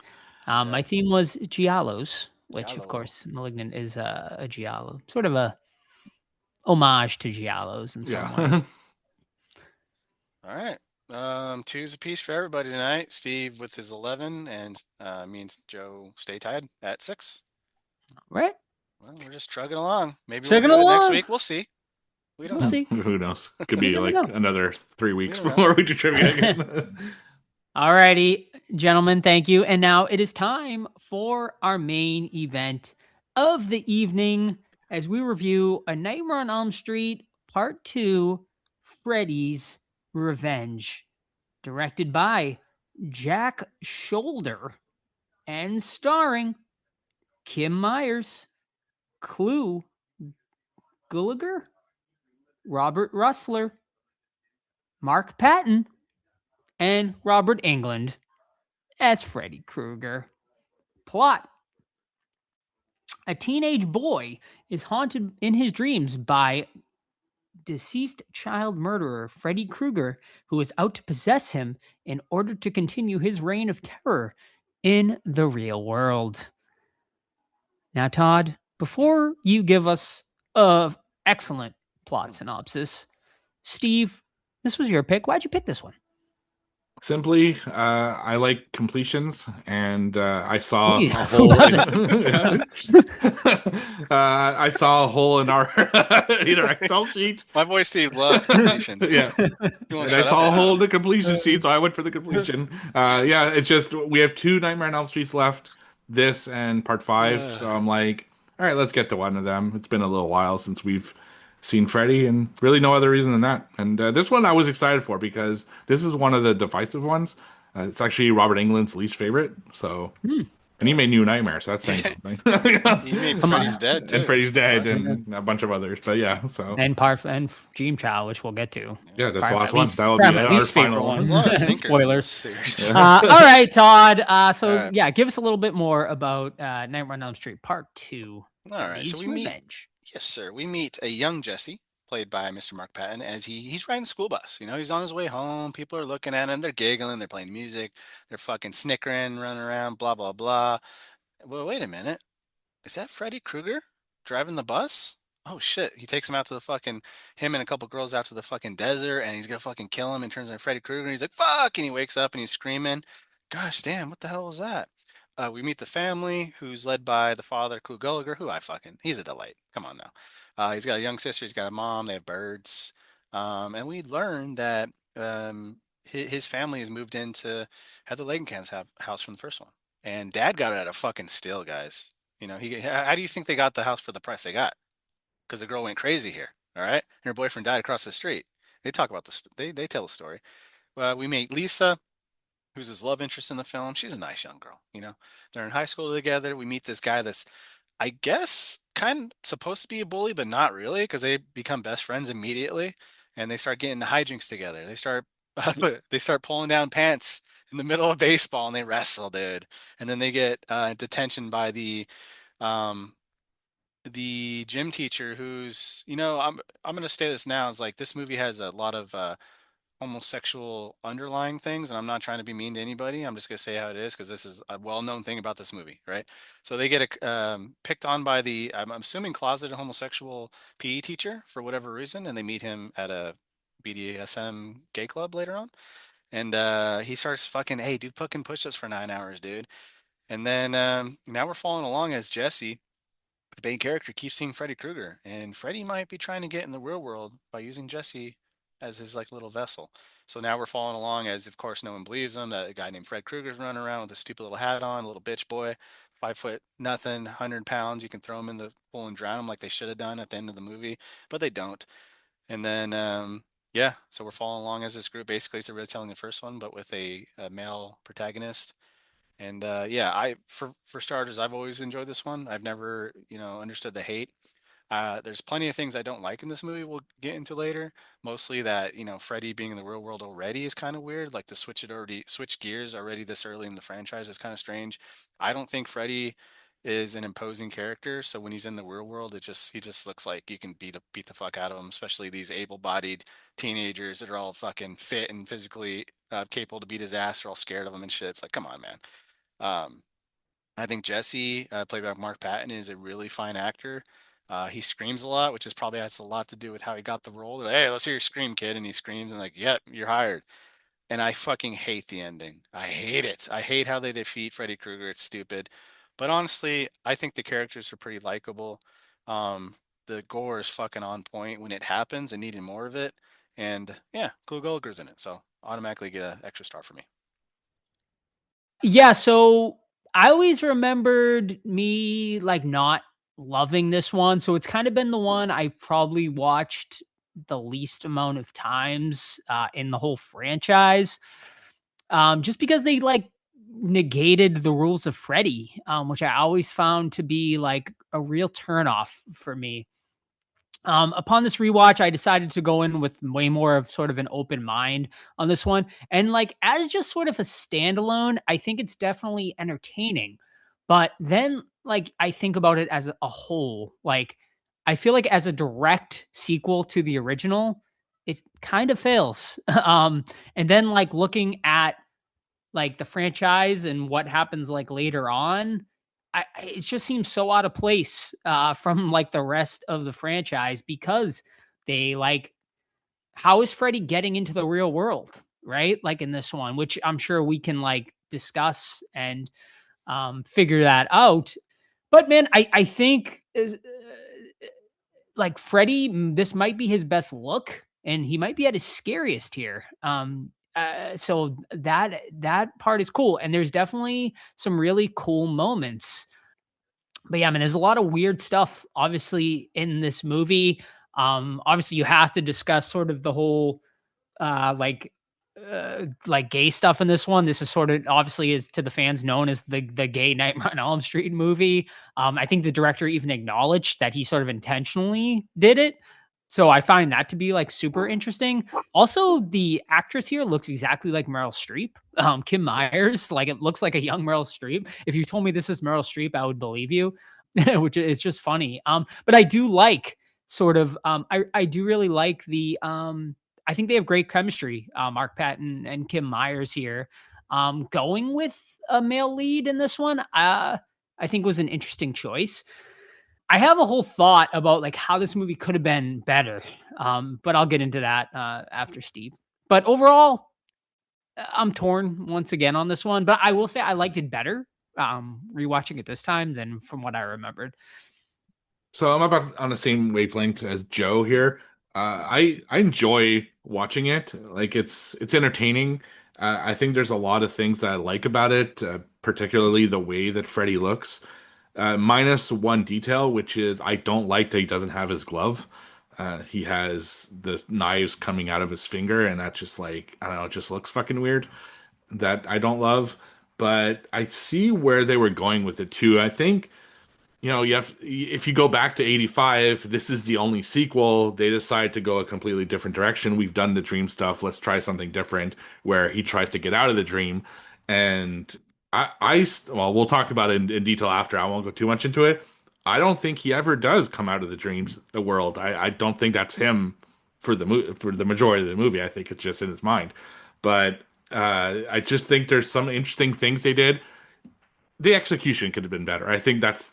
Speaker 2: My
Speaker 3: Yes.
Speaker 2: theme was Giallos, which of
Speaker 3: Giallo.
Speaker 2: course Malignant is a Giallo, sort of a homage to Giallos in some way.
Speaker 4: Yeah.
Speaker 3: All right. 2's a piece for everybody tonight. Steve with his 11, and me and Joe stay tied at 6.
Speaker 2: Right?
Speaker 3: Well, we're just trugging along. Maybe
Speaker 2: Chugging
Speaker 3: we'll do it next
Speaker 2: along.
Speaker 3: week. We'll see. We don't
Speaker 2: We'll
Speaker 3: know.
Speaker 2: see.
Speaker 4: Who knows? Could be
Speaker 2: never
Speaker 4: like
Speaker 2: know.
Speaker 4: another 3 weeks
Speaker 3: don't know.
Speaker 4: before we do trivia again.
Speaker 2: All righty, gentlemen, thank you. And now it is time for our main event of the evening as we review A Nightmare on Elm Street Part 2, Freddy's Revenge, directed by Jack Shoulder and starring Kim Myers, Clue Gulliger, Robert Russler, Mark Patton, and Robert Englund as Freddy Krueger. Plot: a teenage boy is haunted in his dreams by deceased child murderer Freddy Krueger, who is out to possess him in order to continue his reign of terror in the real world. Now, Todd, before you give us an excellent plot synopsis, Steve, this was your pick. Why'd you pick this one?
Speaker 4: Simply, I like completions, and I saw
Speaker 2: Who
Speaker 4: a hole.
Speaker 2: doesn't?
Speaker 4: I saw a hole in our either Excel sheet.
Speaker 3: My boy Steve loves completions.
Speaker 4: Yeah,
Speaker 3: You won't
Speaker 4: and I
Speaker 3: shut
Speaker 4: saw a
Speaker 3: up?
Speaker 4: hole in the completion sheet, so I went for the completion. Yeah, it's just we have 2 Nightmare on Elm Streets left, this and Part 5. So I'm like, all right, let's get to one of them. It's been a little while since we've seen Freddy, and really no other reason than that. And this one I was excited for because this is one of the divisive ones. It's actually Robert Englund's least favorite. So, and he made New Nightmare, so that's saying something.
Speaker 3: He made
Speaker 2: Come
Speaker 3: Freddy's
Speaker 2: on.
Speaker 3: Dead too.
Speaker 4: And Freddy's Dead,
Speaker 3: Fuck.
Speaker 4: and a bunch of others. But yeah, so
Speaker 2: And Dream Child, which we'll get to.
Speaker 4: yeah, that's
Speaker 2: Probably
Speaker 4: the
Speaker 2: my
Speaker 4: last one.
Speaker 2: least-
Speaker 4: That will be
Speaker 2: probably my
Speaker 4: our
Speaker 2: least favorite
Speaker 4: final
Speaker 2: one.
Speaker 3: There's a lot of stinkers. In
Speaker 2: Spoilers.
Speaker 3: this series.
Speaker 2: All right, Todd. So
Speaker 3: All right.
Speaker 2: yeah, give us a little bit more about Nightmare on Elm Street Part 2.
Speaker 3: All right, so
Speaker 2: Freddy's
Speaker 3: we meet.
Speaker 2: Revenge.
Speaker 3: Yes, sir. We meet a young Jesse played by Mr. Mark Patton, as he's riding the school bus. You know, he's on his way home. People are looking at him. They're giggling. They're playing music. They're fucking snickering, running around, blah, blah, blah. Well, wait a minute. Is that Freddy Krueger driving the bus? Oh shit. He takes him out to the fucking, him and a couple girls out to the fucking desert, and he's gonna fucking kill him and turns into Freddy Krueger. And he's like, fuck. And he wakes up and he's screaming. Gosh damn, what the hell was that? We meet the family, who's led by the father, Clu Gulliger, who he's a delight. Come on now. He's got a young sister, he's got a mom, they have birds. And we learn that his family has moved into Heather Langenkamp's house from the first one. And dad got it at a fucking steal, guys. You know, how do you think they got the house for the price they got? Because the girl went crazy here, all right? And her boyfriend died across the street. They talk about this, they tell the story. We meet Lisa, who's his love interest in the film. She's a nice young girl, you know. They're in high school together. We meet this guy that's, I guess, kind of supposed to be a bully, but not really, because they become best friends immediately, and they start getting hijinks together. They start they start pulling down pants in the middle of baseball, and they wrestle, dude. And then they get detention by um, the gym teacher, who's, you know, I'm gonna say this now, is like this movie has a lot of homosexual underlying things, and I'm not trying to be mean to anybody. I'm just gonna say how it is because this is a well-known thing about this movie, right? So they get picked on by the, I'm assuming, closeted homosexual PE teacher for whatever reason, and they meet him at a BDSM gay club later on, and he starts fucking, hey, do fucking push-ups for 9 hours, dude. And then now we're following along as Jesse, the main character, keeps seeing Freddy Krueger, and Freddy might be trying to get in the real world by using Jesse as his like little vessel. So now we're following along as, of course, no one believes him. That a guy named Fred Krueger's running around with a stupid little hat on, a little bitch boy, 5 foot nothing, 100 pounds. You can throw him in the pool and drown him like they should have done at the end of the movie, but they don't. And then yeah, so we're following along as this group. Basically, it's a retelling the first one, but with a male protagonist. And yeah, for starters, I've always enjoyed this one. I've never, you know, understood the hate. There's plenty of things I don't like in this movie we'll get into later. Mostly that, you know, Freddy being in the real world already is kind of weird. Like to switch gears already this early in the franchise is kind of strange. I don't think Freddy is an imposing character, so when he's in the real world, he just looks like you can beat the fuck out of him, especially these able-bodied teenagers that are all fucking fit and physically capable to beat his ass. They're all scared of him and shit. It's like, come on, man. Um, I think Jesse, played by Mark Patton, is a really fine actor. He screams a lot, which is probably has a lot to do with how he got the role. They're like, hey, let's hear you scream, kid. And he screams and like, yep, you're hired. And I fucking hate the ending. I hate it. I hate how they defeat Freddy Krueger. It's stupid. But honestly, I think the characters are pretty likable. Um, the gore is fucking on point when it happens and needing more of it. And yeah, Clu Gulliger's in it. So automatically get an extra star for me.
Speaker 2: Yeah, so I always remembered me like not loving this one. So it's kind of been the one I probably watched the least amount of times in the whole franchise. Just because they like negated the rules of Freddy, which I always found to be like a real turnoff for me. Upon this rewatch, I decided to go in with way more of sort of an open mind on this one. And like as just sort of a standalone, I think it's definitely entertaining. But then like I think about it as a whole, like I feel like as a direct sequel to the original, it kind of fails. And then like looking at like the franchise and what happens like later on, it just seems so out of place from like the rest of the franchise because they like, how is Freddy getting into the real world, right? Like in this one, which I'm sure we can like discuss and figure that out. But man, I think like Freddy, this might be his best look, and he might be at his scariest here. So that part is cool, and there's definitely some really cool moments. But yeah, man, there's a lot of weird stuff, obviously, in this movie. Obviously, you have to discuss sort of the whole like gay stuff in this one. This is sort of obviously is to the fans known as the gay Nightmare on Elm Street movie. I think the director even acknowledged that he sort of intentionally did it. So I find that to be like super interesting. Also, the actress here looks exactly like Meryl Streep, Kim Myers. Like it looks like a young Meryl Streep. If you told me this is Meryl Streep, I would believe you, which is just funny. But I do like sort of, I do really like the, I think they have great chemistry, Mark Patton and Kim Myers here. Going with a male lead in this one, I think was an interesting choice. I have a whole thought about like how this movie could have been better, but I'll get into that after Steve. But overall, I'm torn once again on this one. But I will say I liked it better rewatching it this time than from what I remembered.
Speaker 4: So I'm about on the same wavelength as Joe here. I enjoy watching it. Like it's entertaining. I think there's a lot of things that I like about it, particularly the way that Freddy looks. Minus one detail, which is I don't like that he doesn't have his glove. He has the knives coming out of his finger, and that just like I don't know, it just looks fucking weird. That I don't love. But I see where they were going with it too. I think you have if you go back to 85, this is the only sequel. They decide to go a completely different direction. We've done the dream stuff. Let's try something different where he tries to get out of the dream. And well, we'll talk about it in detail after. I won't go too much into it. I don't think he ever does come out of the dreams the world. I don't think that's him for the majority of the movie. I think it's just in his mind. But I just think there's some interesting things they did. The execution could have been better. I think that's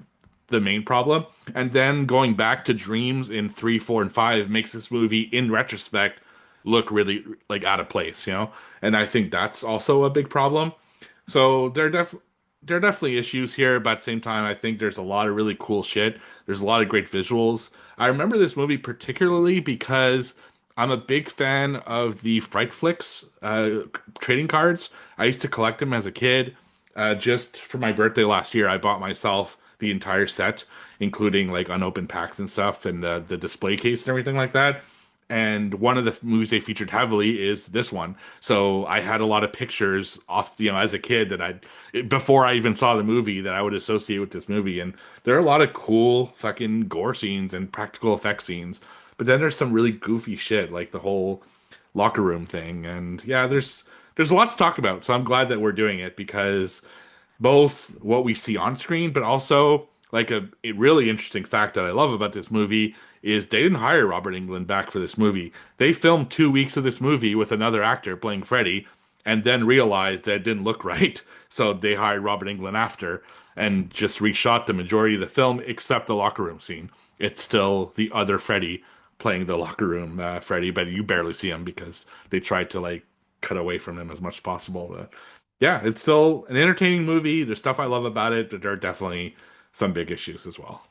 Speaker 4: the main problem. And then going back to dreams in 3, 4, and 5 makes this movie, in retrospect, look really like out of place, And I think that's also a big problem. So there are definitely issues here, but at the same time, I think there's a lot of really cool shit. There's a lot of great visuals. I remember this movie particularly because I'm a big fan of the Fright Flicks trading cards. I used to collect them as a kid. Just for my birthday last year, I bought myself the entire set, including like unopened packs and stuff, and the display case and everything like that. And one of the movies they featured heavily is this one. So I had a lot of pictures off, as a kid before I even saw the movie, that I would associate with this movie. And there are a lot of cool fucking gore scenes and practical effects scenes. But then there's some really goofy shit, like the whole locker room thing. And yeah, there's a lot to talk about. So I'm glad that we're doing it because both what we see on screen, but also like a really interesting fact that I love about this movie is they didn't hire Robert Englund back for this movie. They filmed 2 weeks of this movie with another actor playing Freddy and then realized that it didn't look right. So they hired Robert Englund after and just reshot the majority of the film except the locker room scene. It's still the other Freddy playing the locker room Freddy, but you barely see him because they tried to like cut away from him as much as possible. Yeah, it's still an entertaining movie. There's stuff I love about it, but there are definitely some big issues as well.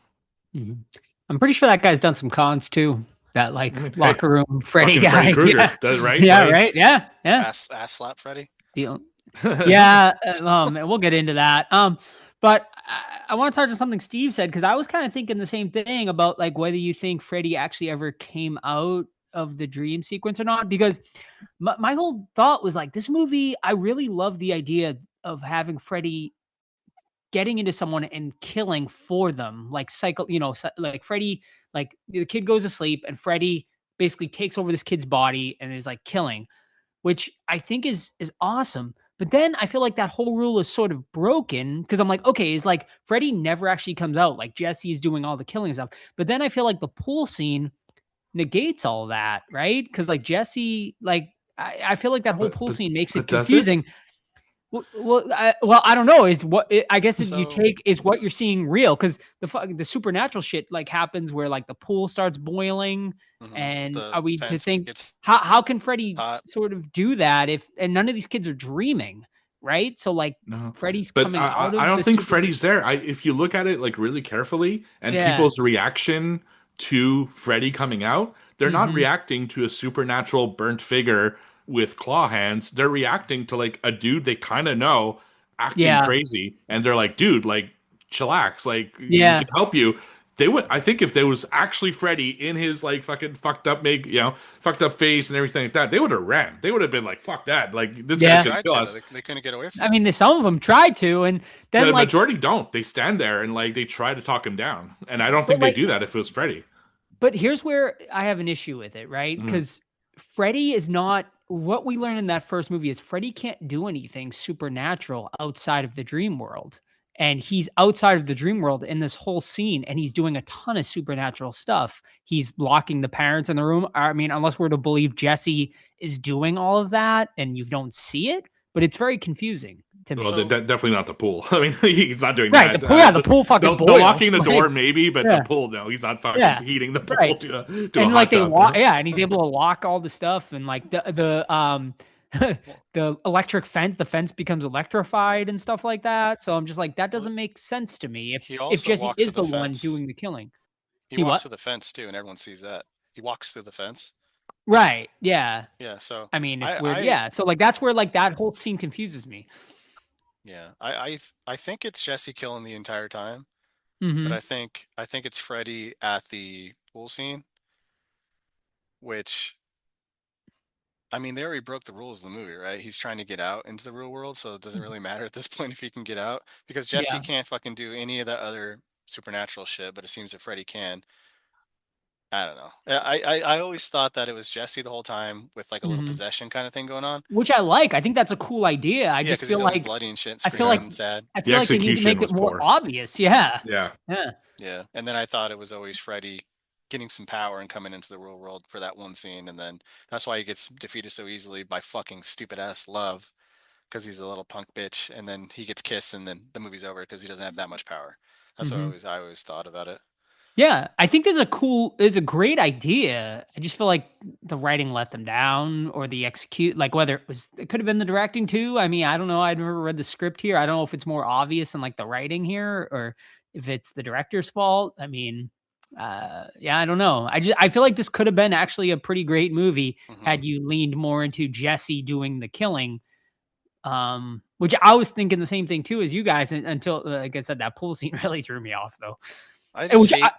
Speaker 2: Mm-hmm. I'm pretty sure that guy's done some cons too. That like locker room Freddy guy.
Speaker 4: Freddy Krueger does, right?
Speaker 2: Yeah, right. Yeah.
Speaker 3: Ass slap Freddy.
Speaker 2: Yeah. We'll get into that. But I want to touch on something Steve said, because I was kind of thinking the same thing about like whether you think Freddy actually ever came out of the dream sequence or not, because my whole thought was like, this movie, I really love the idea of having Freddy getting into someone and killing for them, like like Freddy, like the kid goes to sleep and Freddy basically takes over this kid's body and is like killing, which I think is awesome. But then I feel like that whole rule is sort of broken because I'm like, okay, it's like Freddy never actually comes out. Like Jesse's doing all the killing stuff. But then I feel like the pool scene negates all that, right? Because like Jesse, like I feel like that whole pool scene makes it confusing. Well, I don't know. Is what I guess you take is what you're seeing real, because the supernatural shit like happens where like the pool starts boiling, and are we to think how can Freddy sort of do that if and none of these kids are dreaming, right? So like Freddy's coming out of
Speaker 4: I don't think Freddy's there. If you look at it like really carefully and people's reaction to Freddy coming out, they're not reacting to a supernatural burnt figure with claw hands. They're reacting to like a dude they kind of know acting crazy, and they're like, dude, like chillax, like we can help you. They would, I think, if there was actually Freddy in his like fucking fucked up face and everything like that, they would have ran. They would have been like, fuck that, like this guy's gonna kill us.
Speaker 3: They couldn't get away from
Speaker 2: it. I mean, some of them tried to, and then
Speaker 4: the
Speaker 2: like
Speaker 4: majority don't. They stand there and like they try to talk him down, and I don't think they do that if it was Freddy.
Speaker 2: But here's where I have an issue with it, right? Because Freddy is not. What we learned in that first movie is Freddy can't do anything supernatural outside of the dream world. and he's outside of the dream world in this whole scene, and he's doing a ton of supernatural stuff. He's locking the parents in the room. I mean, unless we're to believe Jesse is doing all of that and you don't see it, but it's very confusing to me.
Speaker 4: Well,
Speaker 3: So
Speaker 4: definitely not the pool. I mean, he's not doing
Speaker 2: Right,
Speaker 4: that.
Speaker 2: the pool, yeah, the pool fucking
Speaker 4: The locking
Speaker 2: boils.
Speaker 4: the door,
Speaker 2: Like,
Speaker 4: maybe, but the
Speaker 2: yeah,
Speaker 4: pool, no, he's not fucking
Speaker 2: yeah,
Speaker 4: heating the pool
Speaker 2: right.
Speaker 4: to a
Speaker 2: And like
Speaker 4: hot
Speaker 2: they
Speaker 4: tub.
Speaker 2: lock, yeah, and he's able to lock all the stuff, and like the
Speaker 3: well,
Speaker 2: the electric fence, the fence becomes
Speaker 3: yeah.
Speaker 2: electrified and stuff like that. So I'm just like, that
Speaker 3: Well,
Speaker 2: doesn't make sense to me.
Speaker 3: he
Speaker 2: If
Speaker 3: also
Speaker 2: Jesse
Speaker 3: walks to
Speaker 2: is
Speaker 3: the
Speaker 2: the one
Speaker 3: fence.
Speaker 2: doing the killing,
Speaker 3: He
Speaker 2: he
Speaker 3: walks
Speaker 2: what?
Speaker 3: to the fence too, and everyone sees that. He walks through the fence.
Speaker 2: Right? Yeah.
Speaker 3: Yeah. So
Speaker 2: I mean, if
Speaker 3: I
Speaker 2: we're
Speaker 3: I
Speaker 2: yeah, so like that's where like that whole scene confuses me.
Speaker 3: yeah I think it's Jesse killing the entire time, but
Speaker 2: Hmm.
Speaker 3: I think it's Freddy at the pool scene, which I mean, they already broke the rules of the movie, right? He's trying to get out into the real world, so it doesn't really matter at this point if he can get out because Jesse
Speaker 2: Yeah.
Speaker 3: can't fucking do any of that other supernatural shit, but it seems that Freddy can. I don't know. I always thought that it was Jesse the whole time with like a little
Speaker 2: Hmm.
Speaker 3: possession kind of thing going on.
Speaker 2: Which I like. I think that's a cool idea. I
Speaker 3: Yeah,
Speaker 2: just
Speaker 3: because he's
Speaker 2: feel
Speaker 3: always
Speaker 2: like
Speaker 3: bloody and shit, and
Speaker 2: I
Speaker 3: screwing
Speaker 2: feel like
Speaker 3: around and sad.
Speaker 2: I
Speaker 4: The
Speaker 2: feel like they need to
Speaker 4: execution
Speaker 2: make it
Speaker 4: was
Speaker 2: more
Speaker 4: poor.
Speaker 2: obvious. Yeah.
Speaker 4: Yeah.
Speaker 2: Yeah.
Speaker 3: Yeah, and then I thought it was always Freddy getting some power and coming into the real world for that one scene, and then that's why he gets defeated so easily by fucking stupid ass Love because he's a little punk bitch, and then he gets kissed, and then the movie's over because he doesn't have that much power. That's what
Speaker 2: Hmm.
Speaker 3: I always thought about it.
Speaker 2: Yeah, I think there's a great idea. I just feel like the writing let them down or the execute, like whether it could have been the directing too. I mean, I don't know. I've never read the script here. I don't know if it's more obvious in like the writing here or if it's the director's fault. I mean, yeah, I don't know. I feel like this could have been actually a pretty great movie
Speaker 3: Hmm.
Speaker 2: had you leaned more into Jesse doing the killing. Which I was thinking the same thing too as you guys until, like I said, that pool scene really threw me off though.
Speaker 3: I
Speaker 2: And
Speaker 3: just
Speaker 2: which
Speaker 3: hate.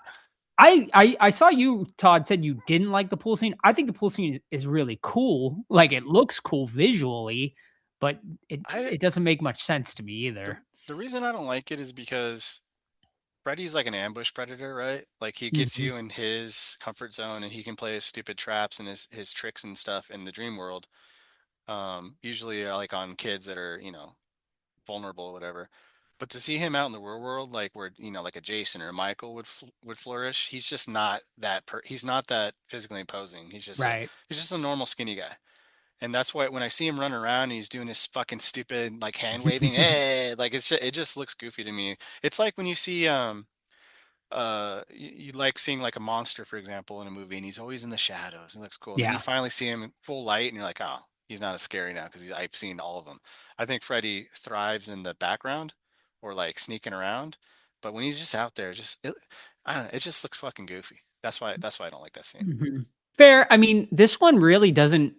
Speaker 2: I saw you, Todd, said you didn't like the pool scene. I think the pool scene is really cool. Like it looks cool visually, but
Speaker 3: I
Speaker 2: it doesn't make much sense to me
Speaker 3: the
Speaker 2: either.
Speaker 3: the reason I don't like it is because Freddy's like an ambush predator, right? Like he gets
Speaker 2: Hmm.
Speaker 3: you in his comfort zone, and he can play his stupid traps and his tricks and stuff in the dream world. Usually like on kids that are vulnerable or whatever. But to see him out in the real world, like where like a Jason or a Michael would flourish, he's just not that. He's not that physically imposing.
Speaker 2: Right.
Speaker 3: He's just a normal skinny guy, and that's why when I see him running around, and he's doing his fucking stupid like hand waving, hey, like it just looks goofy to me. It's like when you see you like seeing like a monster, for example, in a movie, and he's always in the shadows. It looks cool. And then you
Speaker 2: Yeah.
Speaker 3: finally see him in full light, and you're like, oh, he's not as scary now because I've seen all of them. I think Freddy thrives in the background or like sneaking around, but when he's just out there, I don't know, it just looks fucking goofy. That's why I don't like that scene.
Speaker 2: Mhm. Fair. I mean, this one really doesn't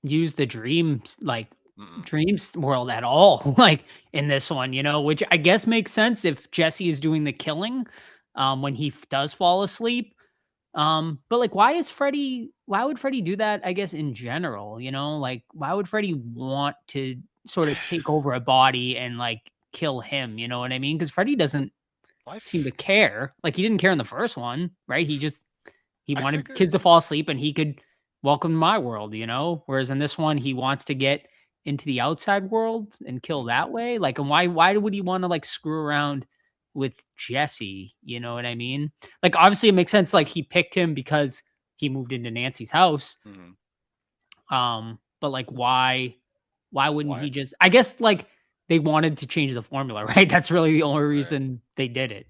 Speaker 2: use the
Speaker 3: Mm-mm.
Speaker 2: dreams world at all. Like in this one, which I guess makes sense if Jesse is doing the killing, when he does fall asleep. But like, why would Freddy do that? I guess in general, like, why would Freddy want to sort of take over a body and like kill him? You know what I mean? Because Freddy doesn't seem to
Speaker 3: Life,
Speaker 2: care. Like, he didn't care in the first one, right? He
Speaker 3: I
Speaker 2: wanted
Speaker 3: figure.
Speaker 2: kids to fall asleep and he could welcome my world, Whereas in this one, he wants to get into the outside world and kill
Speaker 3: Mhm.
Speaker 2: that way. Like, and why would he want to like screw around with Jesse? You know what I mean? Like, obviously, it makes sense. Like, he picked him because he moved into Nancy's house.
Speaker 3: Mhm.
Speaker 2: But like, why wouldn't he
Speaker 3: Why?
Speaker 2: just? I guess like they wanted to change the formula, right? That's really the only
Speaker 3: Right.
Speaker 2: reason they did it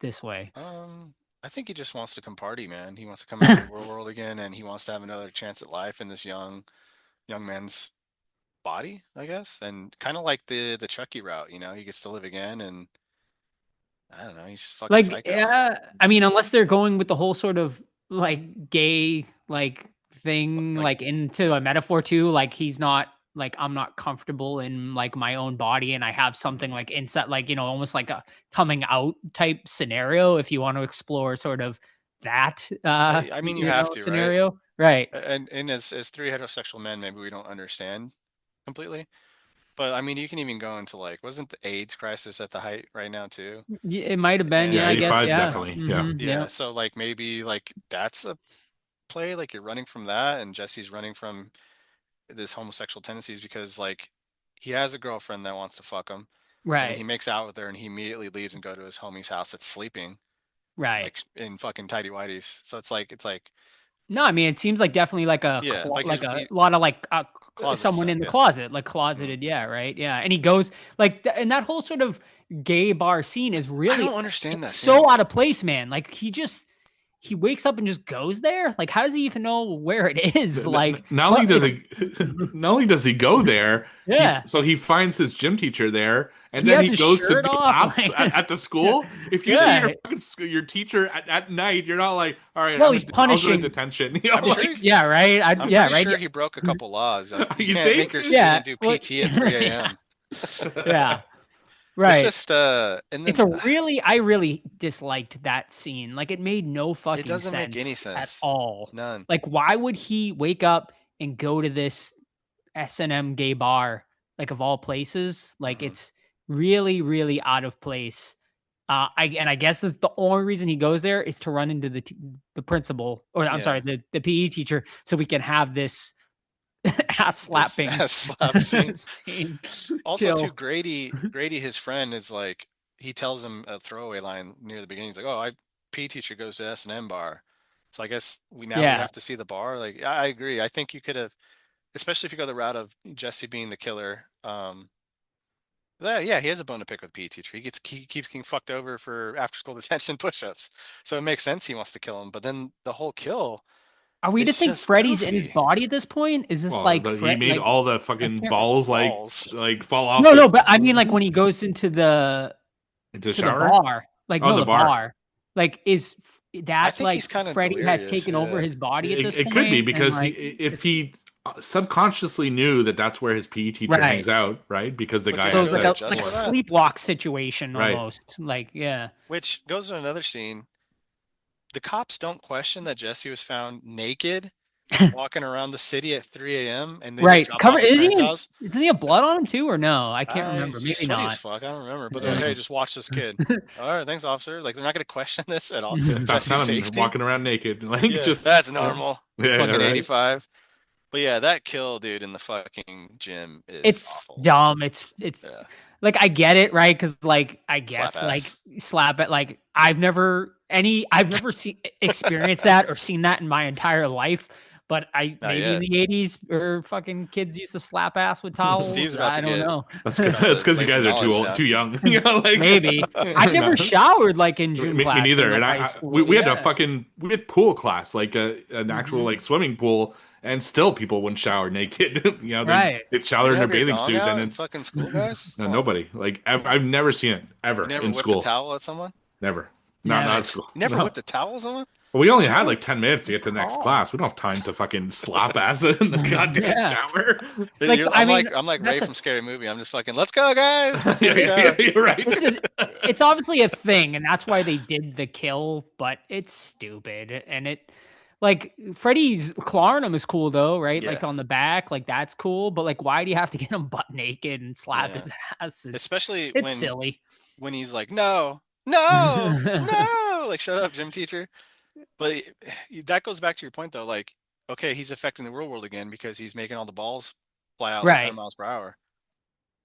Speaker 2: this way.
Speaker 3: I think he just wants to come party, man. He wants to come into the real world again, and he wants to have another chance at life in this young man's body, I guess. And kind of like the Chucky route, he gets to live again, and I don't know, he's fucking
Speaker 2: Like,
Speaker 3: psycho.
Speaker 2: yeah, I mean, unless they're going with the whole sort of like gay like thing,
Speaker 3: Like,
Speaker 2: like into a metaphor too, like he's not like I'm not comfortable in like my own body and I have something
Speaker 3: mhm.
Speaker 2: like inside, like, almost like a coming out type scenario if you want to explore sort of that
Speaker 3: I mean, you have to, right?
Speaker 2: scenario. Right.
Speaker 3: And as three heterosexual men, maybe we don't understand completely. But I mean, you can even go into like, wasn't the AIDS crisis at the height right now too?
Speaker 2: It might have been, yeah,
Speaker 4: Yeah,
Speaker 2: I
Speaker 3: And
Speaker 4: 85
Speaker 2: guess,
Speaker 4: is
Speaker 2: yeah.
Speaker 4: definitely. Yeah.
Speaker 2: Yeah.
Speaker 3: yeah, so like maybe like that's a play, like you're running from that, and Jesse's running from this homosexual tendencies because like he has a girlfriend that wants to fuck him, And then
Speaker 2: Right.
Speaker 3: he makes out with her, and he immediately leaves and go to his homie's house that's sleeping,
Speaker 2: Right.
Speaker 3: like in fucking tidy whities. So it's like
Speaker 2: No, I mean, it seems like definitely like a
Speaker 3: yeah, like
Speaker 2: like
Speaker 3: he's
Speaker 2: a lot of like
Speaker 3: closet
Speaker 2: someone
Speaker 3: stuff.
Speaker 2: in the
Speaker 3: Yeah.
Speaker 2: closet, like
Speaker 3: Mhm.
Speaker 2: closeted. Yeah, right. Yeah, and he goes like, and that whole sort of gay bar scene is
Speaker 3: I
Speaker 2: really
Speaker 3: don't understand that
Speaker 2: it's
Speaker 3: scene.
Speaker 2: so out of place, man. Like he wakes up and just goes there. Like, how does he even know where it is? Like,
Speaker 4: not only does he go there,
Speaker 2: yeah,
Speaker 4: he finds his gym teacher there, and
Speaker 2: he
Speaker 4: then
Speaker 2: has
Speaker 4: he
Speaker 2: his
Speaker 4: goes to
Speaker 2: shirt
Speaker 4: do
Speaker 2: off.
Speaker 4: laps
Speaker 2: Like,
Speaker 4: at the school. If you see
Speaker 2: yeah.
Speaker 4: your teacher at night, you're not like, all right,
Speaker 2: Well, he's
Speaker 4: I'll go to
Speaker 2: punishing.
Speaker 4: detention. You know,
Speaker 3: I'm
Speaker 4: like,
Speaker 3: sure.
Speaker 2: Yeah, right.
Speaker 3: I'm
Speaker 2: Yeah,
Speaker 3: pretty
Speaker 2: right.
Speaker 3: sure he broke a couple laws. You
Speaker 4: You
Speaker 3: can't
Speaker 4: think?
Speaker 3: make your
Speaker 2: Yeah.
Speaker 3: student do
Speaker 2: Well,
Speaker 3: PT at 3
Speaker 2: yeah.
Speaker 3: a.m.
Speaker 2: Yeah.
Speaker 3: It's
Speaker 2: Right.
Speaker 3: just and
Speaker 2: It's
Speaker 3: then
Speaker 2: I really disliked that scene. Like, it made no
Speaker 3: it
Speaker 2: fucking
Speaker 3: doesn't make any
Speaker 2: sense at
Speaker 3: sense.
Speaker 2: all.
Speaker 3: None.
Speaker 2: Like, why would he wake up and go to this S&M gay bar, like, of all places? Like,
Speaker 3: Mhm.
Speaker 2: it's really, really out of place. I guess it's the only reason he goes there is to run into the principal, or I'm sorry,
Speaker 3: Yeah.
Speaker 2: the PE teacher, so we can have this ass
Speaker 3: This
Speaker 2: slapping
Speaker 3: ass slap scene.
Speaker 2: scene.
Speaker 3: Also, too,
Speaker 2: Till
Speaker 3: Grady, his friend, is like, he tells him a throwaway line near the beginning. He's like, "Oh, PE teacher goes to S&M bar." So I guess we
Speaker 2: yeah,
Speaker 3: have to see the bar. Like, I agree. I think you could have, especially if you go the route of Jesse being the killer. Yeah, he has a bone to pick with PE teacher. He keeps getting fucked over for after school detention push-ups. So it makes sense he wants to kill him. But then the whole kill,
Speaker 2: are we to
Speaker 3: it's
Speaker 2: think
Speaker 3: just
Speaker 2: Freddy's in his
Speaker 3: goofy.
Speaker 2: body at this point? Is this
Speaker 4: well,
Speaker 2: like
Speaker 4: he made
Speaker 2: like
Speaker 4: all the
Speaker 2: I
Speaker 4: fucking
Speaker 2: can't
Speaker 4: balls
Speaker 3: Balls.
Speaker 4: like fall off.
Speaker 2: no, but I mean like when he goes into the
Speaker 4: into the
Speaker 2: to the
Speaker 4: shower.
Speaker 2: bar. Like
Speaker 4: Oh,
Speaker 2: no,
Speaker 4: the
Speaker 2: the
Speaker 4: bar.
Speaker 2: bar. Like is
Speaker 3: I
Speaker 2: that
Speaker 3: think he's
Speaker 2: like
Speaker 3: kind of
Speaker 2: Freddy has
Speaker 3: delirious.
Speaker 2: taken over
Speaker 3: Yeah.
Speaker 2: his body at this
Speaker 4: It
Speaker 2: point?
Speaker 4: could be
Speaker 2: And
Speaker 4: because
Speaker 2: like
Speaker 4: if he subconsciously knew that that's where his PE teacher
Speaker 2: Right.
Speaker 4: hangs out, right? Because the
Speaker 3: But
Speaker 4: guy
Speaker 3: did
Speaker 2: so
Speaker 3: he
Speaker 4: had
Speaker 2: it's
Speaker 3: really
Speaker 2: like
Speaker 4: said
Speaker 2: a
Speaker 4: it
Speaker 3: adjust
Speaker 2: like a
Speaker 3: for that?
Speaker 2: sleepwalk situation
Speaker 4: Right.
Speaker 2: almost. Like yeah.
Speaker 3: Which goes to another scene. The cops don't question that Jesse was found naked walking around the city at 3 a.m. and they just
Speaker 2: Right.
Speaker 3: drop him
Speaker 2: Cover
Speaker 3: off his
Speaker 2: is
Speaker 3: parents'
Speaker 2: he
Speaker 3: house.
Speaker 2: does he have blood on him too or no? I can't remember.
Speaker 3: He's
Speaker 2: Maybe
Speaker 3: sweaty as
Speaker 2: not.
Speaker 3: fuck. I don't remember. But they're like,
Speaker 2: Yeah.
Speaker 3: hey, just watch this kid. All right, thanks, officer. Like, they're not going to question this at all.
Speaker 4: Found
Speaker 3: Jesse's
Speaker 4: him
Speaker 3: safety.
Speaker 4: walking around naked, like
Speaker 3: Yeah,
Speaker 4: just
Speaker 3: that's normal.
Speaker 4: yeah,
Speaker 3: Fucking
Speaker 4: right.
Speaker 3: 85. But yeah, that kill, dude, in the fucking gym is
Speaker 2: It's
Speaker 3: awful.
Speaker 2: dumb. It's
Speaker 3: Yeah.
Speaker 2: like I get it, right? Because like I
Speaker 3: Slap
Speaker 2: guess like
Speaker 3: ass.
Speaker 2: slap it. Like I've never seen experienced that or seen that in my entire life. But
Speaker 3: Not
Speaker 2: maybe
Speaker 3: yet.
Speaker 2: in the 80s or fucking kids used to slap ass with towels.
Speaker 3: Steve's about
Speaker 2: I
Speaker 3: to
Speaker 2: don't
Speaker 3: get.
Speaker 2: know.
Speaker 4: That's
Speaker 3: About to
Speaker 4: because you
Speaker 3: lay some
Speaker 4: guys are too
Speaker 3: knowledge
Speaker 4: old,
Speaker 3: down.
Speaker 4: too young. You know, like
Speaker 2: Maybe. I've never showered like in gym
Speaker 4: me
Speaker 2: class.
Speaker 4: neither.
Speaker 2: In, like,
Speaker 4: And
Speaker 2: high school.
Speaker 4: we had
Speaker 2: Yeah.
Speaker 4: a fucking pool class, like an actual like swimming pool, and still people wouldn't shower naked. You know,
Speaker 2: Right.
Speaker 4: they'd shower
Speaker 3: You
Speaker 4: in their
Speaker 3: have your
Speaker 4: bathing
Speaker 3: dong
Speaker 4: suit,
Speaker 3: out
Speaker 4: and
Speaker 3: in
Speaker 4: then
Speaker 3: fucking school, guys?
Speaker 4: no,
Speaker 3: Come on.
Speaker 4: nobody. Like I've never seen it ever
Speaker 3: You never
Speaker 4: in
Speaker 3: whipped
Speaker 4: school.
Speaker 3: a towel at someone?
Speaker 4: Never.
Speaker 2: Never.
Speaker 4: Not at school.
Speaker 3: You never
Speaker 4: No.
Speaker 3: whipped a towel at someone?
Speaker 4: Well, we only had like 10 minutes to get to the next
Speaker 2: Oh.
Speaker 4: class. We don't have time to fucking slap ass in the goddamn
Speaker 2: Yeah.
Speaker 4: shower.
Speaker 2: Like, I mean,
Speaker 3: I'm like Ray
Speaker 2: that's a-
Speaker 3: from Scary Movie. I'm just fucking, let's go, guys. Let's
Speaker 4: Yeah,
Speaker 3: take a shower.
Speaker 4: you're right.
Speaker 2: It's obviously a thing, and that's why they did the kill, but it's stupid. And it like Freddy's clawing him is cool though, right? Like
Speaker 3: Yeah.
Speaker 2: on the back, like that's cool. But like, why do you have to get him butt naked and slap
Speaker 3: Yeah.
Speaker 2: his ass?
Speaker 3: Especially
Speaker 2: It's silly.
Speaker 3: when he's like, no, no, like, shut up, gym teacher. But that goes back to your point, though. Like, okay, he's affecting the real world again because he's making all the balls fly out like
Speaker 2: Right.
Speaker 3: 100 miles per hour.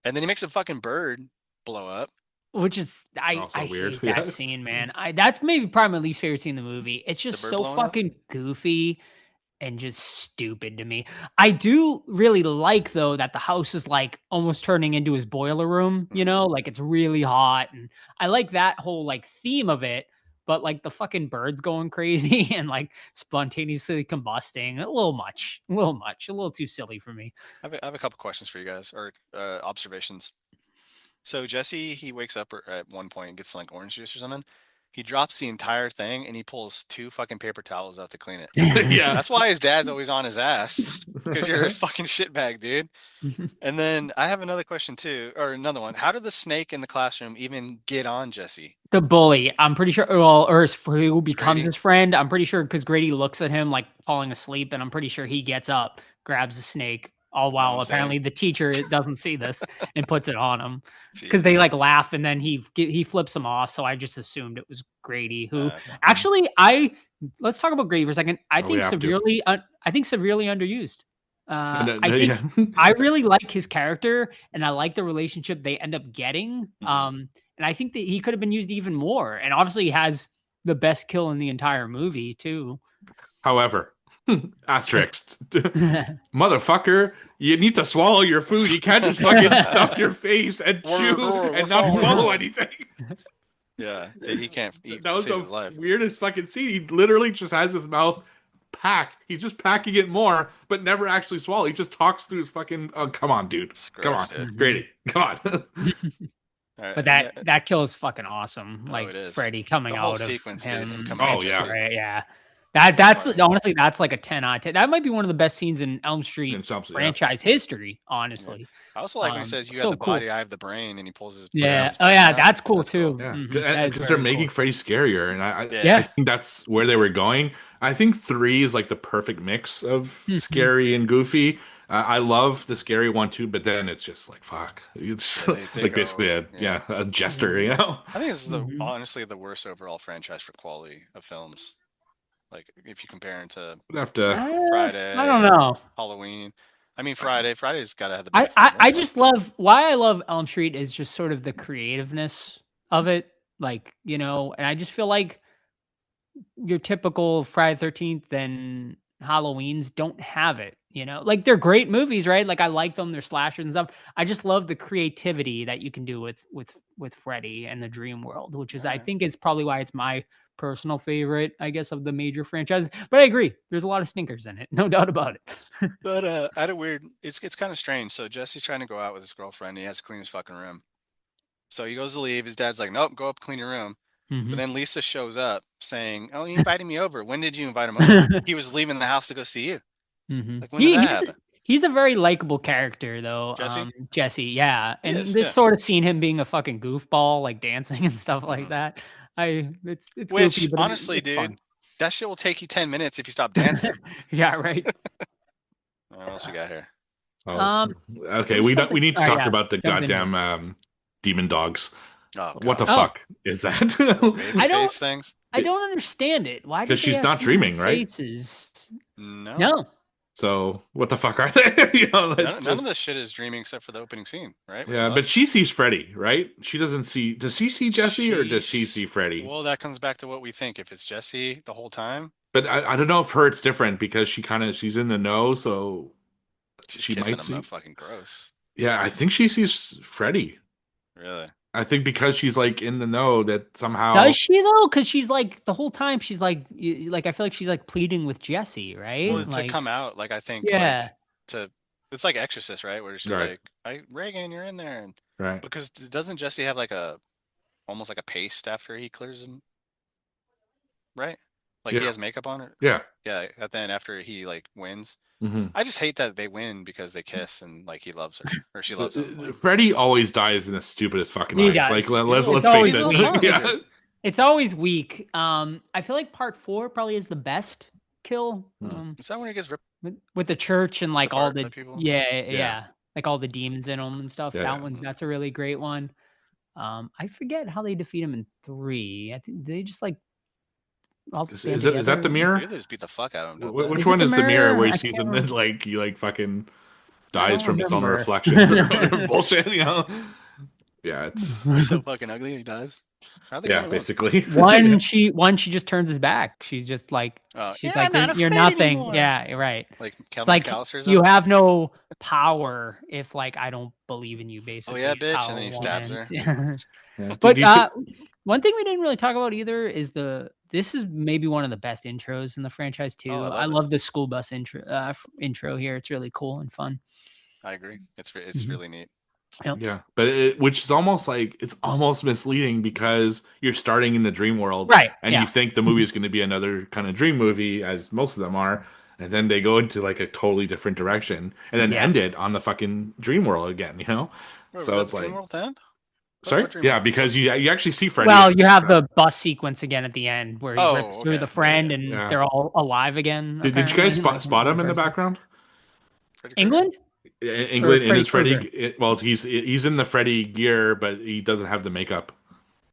Speaker 3: And then he makes a fucking bird blow up.
Speaker 2: Which is
Speaker 4: Also
Speaker 2: I
Speaker 4: weird,
Speaker 2: hate
Speaker 4: yeah.
Speaker 2: that scene, man. That's maybe probably my least favorite scene in the movie. It's just
Speaker 3: bird
Speaker 2: so
Speaker 3: blowing up?
Speaker 2: fucking goofy and just stupid to me. I do really like though that the house is like almost turning into his boiler room, you know, like it's really hot, and I like that whole like theme of it. But like the fucking birds going crazy and like spontaneously combusting, a little much, a little too silly for me.
Speaker 3: I have a couple questions for you guys, or observations. So Jesse, he wakes up at one point and gets like orange juice or something. He drops the entire thing and he pulls 2 fucking paper towels out to clean it.
Speaker 4: Yeah.
Speaker 3: That's why his dad's always on his ass, because you're a fucking shitbag, dude. And then I have another question too, or another one. How did the snake in the classroom even get on Jesse?
Speaker 2: The bully, I'm pretty sure, well, or who becomes
Speaker 3: Grady?
Speaker 2: his friend. I'm pretty sure because Grady looks at him like falling asleep, and I'm pretty sure he gets up, grabs the snake, all while
Speaker 3: Insane.
Speaker 2: apparently the teacher doesn't see this and puts it on him because they like laugh, and then he flips him off. So I just assumed it was Grady, who actually let's talk about Grady for a second. I think
Speaker 4: we have to.
Speaker 2: severely underused. I think
Speaker 4: Yeah.
Speaker 2: I really like his character, and I like the relationship they end up getting. And I think that he could have been used even more. And obviously, he has the best kill in the entire movie too.
Speaker 4: However, asterisk, motherfucker, you need to swallow your food. You can't just fucking stuff your face and chew and not swallow anything.
Speaker 3: Yeah, he can't eat
Speaker 4: That
Speaker 3: to
Speaker 4: was
Speaker 3: save
Speaker 4: the
Speaker 3: his life.
Speaker 4: weirdest fucking scene. He literally just has his mouth packed. He's just packing it more, but never actually swallow. He just talks through his fucking. Oh, come on, dude.
Speaker 3: It's
Speaker 4: Come on,
Speaker 3: gross, dude.
Speaker 4: Grady. Come on.
Speaker 3: All right,
Speaker 2: But
Speaker 3: yeah.
Speaker 2: that kill is fucking awesome.
Speaker 3: Oh,
Speaker 2: Like
Speaker 3: it is.
Speaker 2: Freddy coming
Speaker 3: The whole
Speaker 2: out of
Speaker 3: sequence, dude, him
Speaker 2: him.
Speaker 3: coming
Speaker 4: Oh,
Speaker 3: into
Speaker 4: yeah.
Speaker 3: the-
Speaker 2: Right, yeah.
Speaker 3: So
Speaker 2: That's
Speaker 3: funny.
Speaker 2: honestly, that's like a 10 out of 10. That might be one of the best scenes in Elm Street
Speaker 4: In some- yeah.
Speaker 2: franchise history, honestly.
Speaker 3: I also like when he says, "You
Speaker 2: so
Speaker 3: have the
Speaker 2: cool.
Speaker 3: body, I have the brain," and he pulls his.
Speaker 2: Yeah.
Speaker 3: his
Speaker 2: Oh
Speaker 3: brain
Speaker 2: yeah,
Speaker 3: out.
Speaker 2: that's cool
Speaker 3: That's
Speaker 2: too.
Speaker 4: Yeah,
Speaker 2: Mhm.
Speaker 4: because
Speaker 2: That is
Speaker 4: they're
Speaker 2: very
Speaker 4: making
Speaker 2: cool.
Speaker 4: Freddy scarier, and I
Speaker 2: Yeah.
Speaker 4: think that's where they were going. I think 3 is like the perfect mix of
Speaker 2: Mhm.
Speaker 4: scary and goofy. I love the scary one too, but then it's just like fuck, it's
Speaker 3: Yeah, they
Speaker 4: like
Speaker 3: go-
Speaker 4: basically a jester, you know.
Speaker 3: I think this is
Speaker 2: Mhm.
Speaker 3: honestly the worst overall franchise for quality of films. Like if you compare it to
Speaker 4: We'd have to.
Speaker 3: Friday,
Speaker 2: I don't know.
Speaker 3: Halloween. I mean, Friday's got to have the.
Speaker 2: I,
Speaker 3: better
Speaker 2: I,
Speaker 3: films
Speaker 2: I
Speaker 3: also.
Speaker 2: just love why I love Elm Street is just sort of the creativeness of it. Like, and I just feel like your typical Friday 13th and Halloween's don't have it, Like they're great movies, right? Like I like them, they're slashers and stuff. I just love the creativity that you can do with Freddy and the Dream World, which is I
Speaker 3: Right.
Speaker 2: think it's probably why it's my personal favorite, I guess, of the major franchises. But I agree, there's a lot of stinkers in it, no doubt about it.
Speaker 3: But I had a weird. It's kind of strange. So Jesse's trying to go out with his girlfriend. He has to clean his fucking room. So he goes to leave. His dad's like, "Nope, go up, clean your room." But then Lisa shows up saying, "Oh, you invited me over. When did you invite him over?" He was leaving the house to go see you. Like when did that happen?
Speaker 2: He's a very likable character, though.
Speaker 3: Jesse?
Speaker 2: Jesse, yeah,
Speaker 3: He
Speaker 2: and
Speaker 3: is,
Speaker 2: this
Speaker 3: yeah.
Speaker 2: sort of seeing him being a fucking goofball, like dancing and stuff like that. It's
Speaker 3: Which
Speaker 2: goofy, but
Speaker 3: honestly,
Speaker 2: it's
Speaker 3: dude,
Speaker 2: fun.
Speaker 3: that shit will take you 10 minutes if you stop dancing.
Speaker 2: Yeah, right.
Speaker 3: What else we got here?
Speaker 4: Oh, okay,
Speaker 2: there's
Speaker 4: we
Speaker 2: something-
Speaker 4: need to
Speaker 2: oh,
Speaker 4: talk
Speaker 2: yeah,
Speaker 4: about the
Speaker 2: jump into it.
Speaker 4: goddamn demon dogs.
Speaker 3: Oh,
Speaker 4: What the
Speaker 3: God.
Speaker 4: fuck is that?
Speaker 3: Baby
Speaker 2: I don't-
Speaker 3: face things?
Speaker 2: I don't understand it. Why?
Speaker 4: 'Cause
Speaker 2: Because
Speaker 4: she's not dreaming, right?
Speaker 2: Faces.
Speaker 3: No.
Speaker 2: No.
Speaker 4: So what the fuck are they?
Speaker 3: None of this shit is dreaming except for the opening scene, right? With
Speaker 4: Yeah,
Speaker 3: the
Speaker 4: but
Speaker 3: bus?
Speaker 4: she sees Freddy, right? She doesn't see. Does she see Jesse or does she see Freddy?
Speaker 3: Well, that comes back to what we think. If it's Jesse the whole time,
Speaker 4: But I don't know if her it's different because she's in the know, so
Speaker 3: she's
Speaker 4: she
Speaker 3: kissing
Speaker 4: might
Speaker 3: him
Speaker 4: see.
Speaker 3: though. Fucking gross.
Speaker 4: Yeah, I think she sees Freddy.
Speaker 3: Really?
Speaker 4: I think because she's like in the know that somehow.
Speaker 2: Does she though? Because she's like the whole time she's like I feel like she's like pleading with Jesse, right?
Speaker 3: Well,
Speaker 2: like,
Speaker 3: to come out, like I think,
Speaker 2: yeah.
Speaker 3: it's like Exorcist, right? Where she's
Speaker 4: Right.
Speaker 3: like, Reagan, you're in there, and
Speaker 4: Right.
Speaker 3: because doesn't Jesse have like almost like a paste after he clears him, right? Like he
Speaker 4: Yeah.
Speaker 3: has makeup on it.
Speaker 4: Yeah.
Speaker 3: Yeah. At the end, after he like wins,
Speaker 4: Mm-hmm.
Speaker 3: I just hate that they win because they kiss and like he loves her or she loves him. Like,
Speaker 4: Freddy always dies in the stupidest fucking
Speaker 2: He
Speaker 4: ways.
Speaker 2: does.
Speaker 4: Like
Speaker 3: He's
Speaker 4: let's
Speaker 2: always-
Speaker 4: face
Speaker 3: he's a
Speaker 4: it.
Speaker 3: little punk.
Speaker 4: Yeah.
Speaker 2: It's always weak. I feel like part 4 probably is the best kill.
Speaker 3: is that when he gets ripped?
Speaker 2: With the church and like all
Speaker 3: apart
Speaker 2: the
Speaker 3: by people?
Speaker 2: yeah, like all the demons in them and stuff.
Speaker 4: Yeah,
Speaker 2: That
Speaker 4: yeah.
Speaker 2: one, that's a really great one. I forget how they defeat him in 3. I think they just like all
Speaker 4: Is
Speaker 2: band
Speaker 4: that the
Speaker 2: together.
Speaker 3: They
Speaker 4: mirror?
Speaker 3: just beat the fuck out of him. don't
Speaker 4: Which
Speaker 3: they?
Speaker 2: Is
Speaker 4: one
Speaker 2: it
Speaker 4: is
Speaker 2: the
Speaker 4: the mirror
Speaker 2: mirror?
Speaker 4: where he
Speaker 2: I
Speaker 4: sees
Speaker 2: can't
Speaker 4: him and like he like fucking
Speaker 2: I
Speaker 4: dies
Speaker 2: don't
Speaker 4: from his own
Speaker 2: remember.
Speaker 4: reflection? Bullshit, you know? Yeah, it's
Speaker 3: So fucking ugly. He dies. How'd they
Speaker 4: yeah,
Speaker 3: kill him?
Speaker 4: basically.
Speaker 2: one she just turns his back. She's just like she's
Speaker 3: Yeah,
Speaker 2: like
Speaker 3: I'm not
Speaker 2: you're
Speaker 3: afraid
Speaker 2: nothing.
Speaker 3: anymore."
Speaker 2: Yeah, right.
Speaker 3: Like
Speaker 2: It's
Speaker 3: Calvin
Speaker 2: like
Speaker 3: McAllister's
Speaker 2: you
Speaker 3: up?
Speaker 2: have no power if like I don't believe in you. Basically,
Speaker 3: yeah,
Speaker 2: is
Speaker 3: bitch,
Speaker 2: how
Speaker 3: and then he
Speaker 2: one
Speaker 3: stabs
Speaker 2: ends.
Speaker 3: her.
Speaker 2: Yeah.
Speaker 4: Yeah.
Speaker 2: But
Speaker 4: Do you thi-
Speaker 2: one thing we didn't really talk about either is this is maybe one of the best intros in the franchise too.
Speaker 3: Oh, I
Speaker 2: I
Speaker 3: love it.
Speaker 2: love the school bus intro here. It's really cool and fun.
Speaker 3: I agree. It's
Speaker 2: Mhm.
Speaker 3: really neat.
Speaker 4: yeah, but which is almost like it's almost misleading because you're starting in the dream world,
Speaker 2: Right,
Speaker 4: And
Speaker 2: yeah.
Speaker 4: you think the movie is going to be another kind of dream movie, as most of them are, and then they go into like a totally different direction, and then
Speaker 2: Yeah.
Speaker 4: end it on the fucking dream world again. You know?
Speaker 3: Wait,
Speaker 4: So
Speaker 3: was that
Speaker 4: it's
Speaker 3: the
Speaker 4: like-
Speaker 3: Dream World then?
Speaker 4: Sorry,
Speaker 3: What dream
Speaker 4: yeah,
Speaker 3: world?
Speaker 4: because you actually see Freddy.
Speaker 2: Well, you have the bus sequence again at the end where he
Speaker 3: Oh,
Speaker 2: rips through
Speaker 3: okay.
Speaker 2: the
Speaker 3: Yeah,
Speaker 2: friend
Speaker 3: yeah.
Speaker 2: and
Speaker 4: Yeah.
Speaker 2: they're all alive again.
Speaker 4: Did you guys
Speaker 2: apparently,
Speaker 4: spot him in the
Speaker 2: first-
Speaker 4: background?
Speaker 3: Freddy Krueger?
Speaker 2: England?
Speaker 4: England in
Speaker 2: Freddy
Speaker 4: his Freddy. Well, he's in the Freddy gear, but he doesn't have the makeup.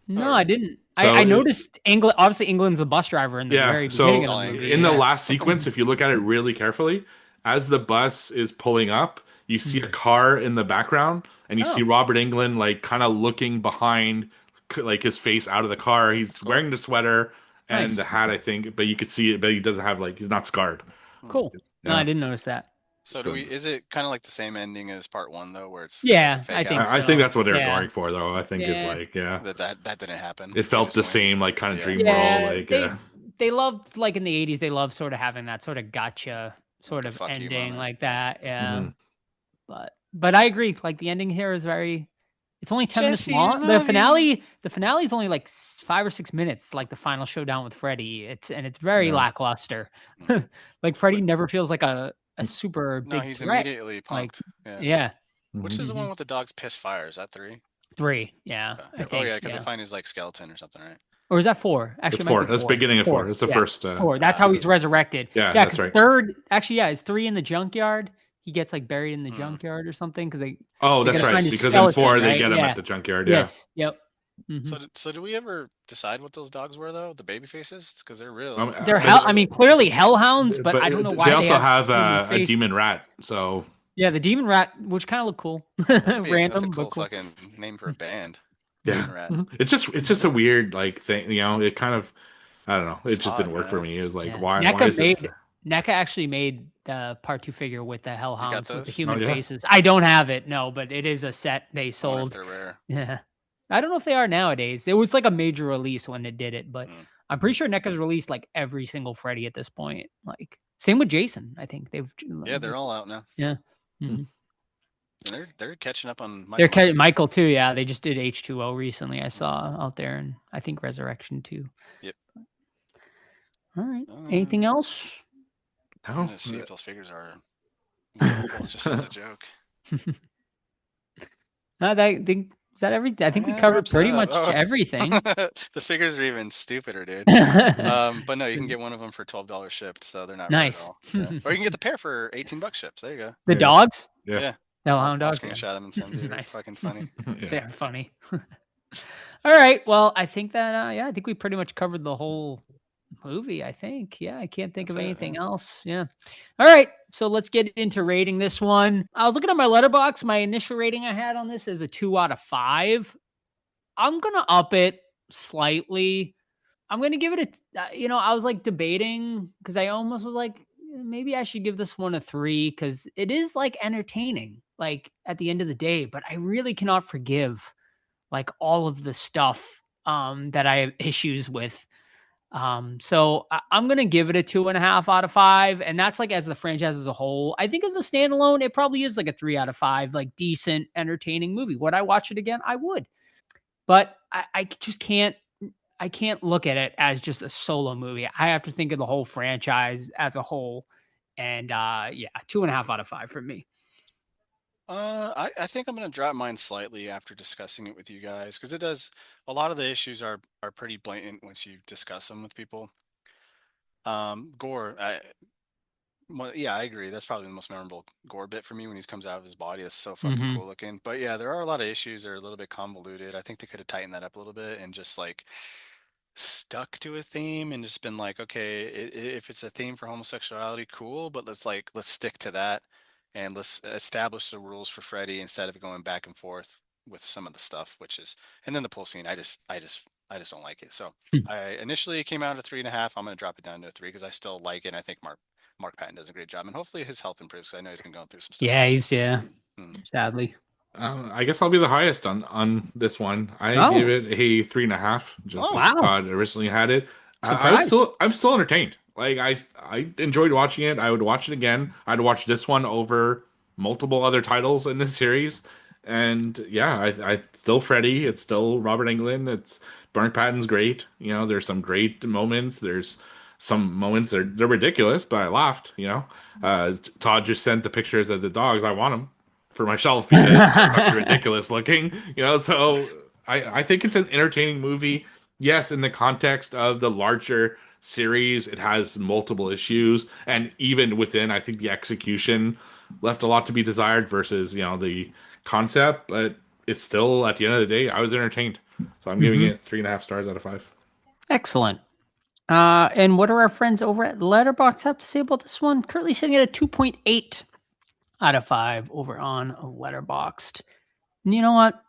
Speaker 2: No, I didn't.
Speaker 4: So
Speaker 2: I
Speaker 4: it-
Speaker 2: noticed England. Obviously, England's the bus driver in the
Speaker 4: Yeah.
Speaker 2: very
Speaker 4: So
Speaker 2: beginning of
Speaker 3: All
Speaker 2: the
Speaker 3: angry.
Speaker 2: movie.
Speaker 4: in the
Speaker 2: yeah.
Speaker 4: last sequence, if you look at it really carefully, as the bus is pulling up, you see a car in the background, and you see
Speaker 2: Oh.
Speaker 4: Robert Englund like kind of looking behind, like his face out of the car. He's
Speaker 3: cool.
Speaker 4: wearing the sweater and
Speaker 2: Nice.
Speaker 4: the hat, I think, but you could see it, but he doesn't have like he's not scarred.
Speaker 2: Cool. No, I didn't notice that.
Speaker 3: So is it kind of like the same ending as part 1 though, where it's
Speaker 2: Yeah,
Speaker 3: fake
Speaker 2: I think
Speaker 3: out?
Speaker 4: I think
Speaker 2: so.
Speaker 4: that's what they were
Speaker 2: Yeah.
Speaker 4: going for, though. I think it's
Speaker 2: Yeah.
Speaker 4: like, yeah,
Speaker 3: That didn't happen.
Speaker 4: it
Speaker 3: They
Speaker 4: felt
Speaker 3: just
Speaker 4: the
Speaker 3: went-
Speaker 4: same, like kind of
Speaker 3: Yeah.
Speaker 4: dream world,
Speaker 2: Yeah,
Speaker 4: like
Speaker 2: they loved, like in the 80s, they loved sort of having that sort of gotcha sort
Speaker 3: Like a
Speaker 2: of
Speaker 3: fuck you
Speaker 2: ending
Speaker 3: moment.
Speaker 2: like that. Yeah.
Speaker 4: Mhm.
Speaker 2: But I agree. Like the ending here is it's only 10 minutes
Speaker 3: Jesse, I
Speaker 2: long.
Speaker 3: love you.
Speaker 2: The finale is only like 5 or 6 minutes, like the final showdown with Freddy. It's very
Speaker 4: Yeah.
Speaker 2: lackluster.
Speaker 3: Mhm.
Speaker 2: Like Freddy never feels like a super
Speaker 3: No,
Speaker 2: big
Speaker 3: he's
Speaker 2: threat.
Speaker 3: immediately
Speaker 2: Like,
Speaker 3: punked. Yeah.
Speaker 2: yeah.
Speaker 3: Which is the
Speaker 2: Mhm.
Speaker 3: one with the dog's piss fire? Is that 3?
Speaker 2: 3. Yeah. I
Speaker 3: Oh
Speaker 2: think.
Speaker 3: yeah, because
Speaker 2: Yeah.
Speaker 3: they find his like skeleton or something, right?
Speaker 2: Or is that 4? Actually,
Speaker 4: It's
Speaker 2: it might
Speaker 4: 4.
Speaker 2: be
Speaker 4: That's
Speaker 2: 4.
Speaker 4: beginning of 4. It's the
Speaker 2: Yeah,
Speaker 4: first.
Speaker 2: 4. That's how he's resurrected.
Speaker 4: Yeah,
Speaker 2: Yeah,
Speaker 4: that's
Speaker 2: 'cause
Speaker 4: right.
Speaker 2: third, actually, yeah, is 3 in the junkyard. He gets like buried in the
Speaker 3: Hmm.
Speaker 2: junkyard or something because they
Speaker 4: Oh,
Speaker 2: they
Speaker 4: that's
Speaker 2: gotta
Speaker 4: right.
Speaker 2: find his
Speaker 4: Because in 4
Speaker 2: skeleton,
Speaker 4: they
Speaker 2: right?
Speaker 4: get him
Speaker 2: Yeah.
Speaker 4: at the junkyard. Yeah.
Speaker 2: Yes. Yep. Mhm.
Speaker 3: So do we ever decide what those dogs were though? The baby faces? Because they're real.
Speaker 2: They're
Speaker 4: but-
Speaker 2: I mean, clearly hellhounds, but I don't know
Speaker 4: But
Speaker 2: why
Speaker 4: they also
Speaker 2: have
Speaker 4: have
Speaker 2: human
Speaker 4: a demon
Speaker 2: faces.
Speaker 4: rat. So
Speaker 2: Yeah, the demon rat, which kind of look cool.
Speaker 3: That's a
Speaker 2: Random,
Speaker 3: cool
Speaker 2: but cool.
Speaker 3: fucking name for a band.
Speaker 4: yeah,
Speaker 3: Demon Rat.
Speaker 4: it's just a weird like thing. You know, it kind of I don't know. It
Speaker 3: It's
Speaker 4: just
Speaker 3: odd,
Speaker 4: didn't work for
Speaker 3: man.
Speaker 4: me. It was like
Speaker 2: Yes.
Speaker 4: why
Speaker 2: NECA
Speaker 4: is this?
Speaker 2: NECA actually made the part 2 figure with the hellhounds with the
Speaker 3: those?
Speaker 2: human
Speaker 4: Oh, yeah?
Speaker 2: faces. I don't have it, no, but it is a set they
Speaker 3: I wonder if
Speaker 2: sold.
Speaker 3: they're rare.
Speaker 2: Yeah. I don't know if they are nowadays. It was like a major release when it did it, but
Speaker 3: Mm.
Speaker 2: I'm pretty sure NECA's released like every single Freddy at this point. Like same with Jason. I think they've
Speaker 3: Yeah, they're all out now.
Speaker 2: Yeah. Mhm.
Speaker 3: And they're catching up on
Speaker 2: They're
Speaker 3: Michael Myers.
Speaker 2: Michael too. Yeah, they just did H2O recently. I saw out there, and I think Resurrection too.
Speaker 3: Yep.
Speaker 2: All right. Anything else?
Speaker 3: I'm
Speaker 4: No.
Speaker 3: gonna see if those figures are available just as a joke.
Speaker 2: No, I think is that everything? I think we
Speaker 3: Yeah,
Speaker 2: covered
Speaker 3: wraps it
Speaker 2: pretty
Speaker 3: up.
Speaker 2: much
Speaker 3: Oh.
Speaker 2: everything.
Speaker 3: The figures are even stupider, dude. But no, you can get one of them for $12 shipped, so they're not
Speaker 2: Nice.
Speaker 3: rare at all. Yeah. Or you can get the pair for $18 shipped. There you go.
Speaker 2: The
Speaker 4: Yeah.
Speaker 2: dogs?
Speaker 4: Yeah.
Speaker 3: Yeah.
Speaker 2: Hellhound
Speaker 3: I'll
Speaker 2: dogs.
Speaker 3: screenshot them and send you. They're
Speaker 2: Nice.
Speaker 3: fucking funny.
Speaker 4: Yeah.
Speaker 2: They're funny. All right. Well, I think that I think we pretty much covered the whole movie. I think. Yeah, I can't think
Speaker 3: That's
Speaker 2: of
Speaker 3: it,
Speaker 2: anything
Speaker 3: yeah.
Speaker 2: else. Yeah. All right. So let's get into rating this one. I was looking at my letterbox. My initial rating I had on this is a 2 out of 5. I'm gonna up it slightly. I'm gonna give it I was like debating because I almost was like, maybe I should give this one a 3 because it is like entertaining, like at the end of the day. But I really cannot forgive like all of the stuff that I have issues with. So I'm gonna give it a 2.5 out of 5, and that's like as the franchise as a whole. I think as a standalone, it probably is like a 3 out of 5, like decent, entertaining movie. Would I watch it again? I would, but I just can't. I can't look at it as just a solo movie. I have to think of the whole franchise as a whole, and yeah, 2.5 out of 5 for me.
Speaker 3: I think I'm gonna drop mine slightly after discussing it with you guys because it does a lot of the issues are pretty blatant once you discuss them with people. Gore, yeah, I agree. That's probably the most memorable Gore bit for me when he comes out of his body. That's so fucking
Speaker 2: Mhm.
Speaker 3: cool looking. But yeah, there are a lot of issues that are a little bit convoluted. I think they could have tightened that up a little bit and just like stuck to a theme and just been like, okay, if it's a theme for homosexuality, cool, but let's stick to that and let's establish the rules for Freddy instead of going back and forth with some of the stuff, and then the pool scene. I just don't like it. So
Speaker 2: Hmm.
Speaker 3: I initially came out at 3.5. I'm gonna drop it down to a 3 because I still like it. And I think Mark Patton does a great job, and hopefully his health improves. 'Cause I know he's been going through some stuff.
Speaker 2: Yeah, he's
Speaker 3: Mm.
Speaker 2: sadly.
Speaker 4: I guess I'll be the highest on this one. I
Speaker 2: Oh.
Speaker 4: gave it a 3.5. Just
Speaker 3: Oh.
Speaker 4: like
Speaker 2: Wow.
Speaker 4: Todd originally had it.
Speaker 2: Surprised.
Speaker 4: I'm still entertained. Like I enjoyed watching it. I would watch it again. I'd watch this one over multiple other titles in this series. And yeah, I still Freddy. It's still Robert Englund. It's Burn Patton's great. You know, there's some great moments. There's some moments they're ridiculous, but I laughed. You know, Todd just sent the pictures of the dogs. I want them for my shelf because they're fucking ridiculous looking. You know, so I think it's an entertaining movie. Yes, in the context of the larger series, it has multiple issues, and even within, I think the execution left a lot to be desired versus the concept. But it's still, at the end of the day, I was entertained. So I'm giving it 3.5 stars out of 5.
Speaker 2: Excellent. And what do our friends over at Letterboxd have to say about this one? Currently sitting at a 2.8 out of 5 over on Letterboxd. And you know what?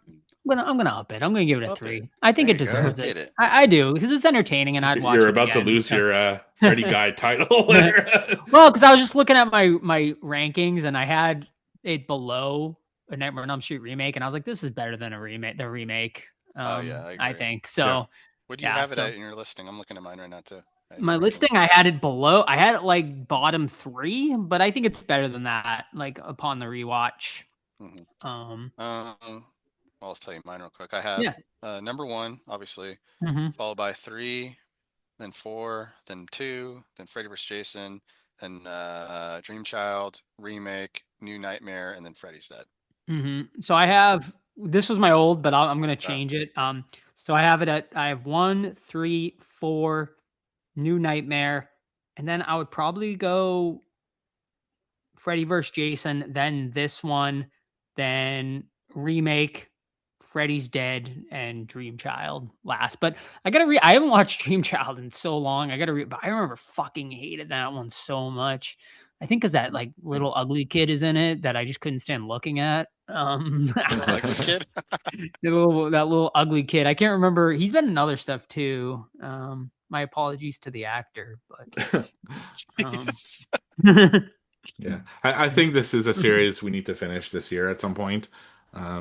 Speaker 2: I'm gonna up it. I'm gonna give it a
Speaker 3: Up
Speaker 2: 3.
Speaker 3: it.
Speaker 2: I think
Speaker 3: There
Speaker 2: it
Speaker 3: you go.
Speaker 2: deserves
Speaker 3: Did
Speaker 2: it.
Speaker 3: it.
Speaker 2: I do, because it's entertaining and I'd watch
Speaker 4: You're
Speaker 2: it
Speaker 4: about to
Speaker 2: again.
Speaker 4: lose
Speaker 2: So.
Speaker 4: your Freddy Guy title there.
Speaker 2: Well, because I was just looking at my rankings and I had it below a Nightmare on Elm Street remake, and I was like, this is better than the remake.
Speaker 3: Oh yeah, I
Speaker 2: I
Speaker 3: agree.
Speaker 2: think
Speaker 4: Yeah.
Speaker 2: so.
Speaker 3: What do you
Speaker 2: Yeah,
Speaker 3: have it
Speaker 2: so
Speaker 3: at in your listing? I'm looking at mine right now too. At
Speaker 2: my
Speaker 3: your
Speaker 2: listing,
Speaker 3: rankings.
Speaker 2: I had it below. I had it like bottom 3, but I think it's better than that. Like upon the rewatch.
Speaker 3: Mhm.
Speaker 2: Um,
Speaker 3: Well, I'll tell you mine real quick. I have
Speaker 2: yeah.
Speaker 3: number 1, obviously,
Speaker 2: hmm
Speaker 3: followed by 3, then 4, then 2, then Freddy vs. Jason, then Dream Child, Remake, New Nightmare, and then Freddy's Dead.
Speaker 2: So I have this was my old, but I'm gonna
Speaker 3: Oh,
Speaker 2: change it. So I have 1, 3, 4, New Nightmare, and then I would probably go Freddy vs. Jason, then this one, then remake, Freddy's Dead, and Dream Child last. But I haven't watched Dream Child in so long. But I remember fucking hated that one so much. I think because that like little ugly kid is in it that I just couldn't stand looking at.
Speaker 3: little ugly kid.
Speaker 2: that little ugly kid. I can't remember. He's been in other stuff too. My apologies to the actor, but
Speaker 3: Jesus.
Speaker 4: Yeah, I think this is a series we need to finish this year at some point.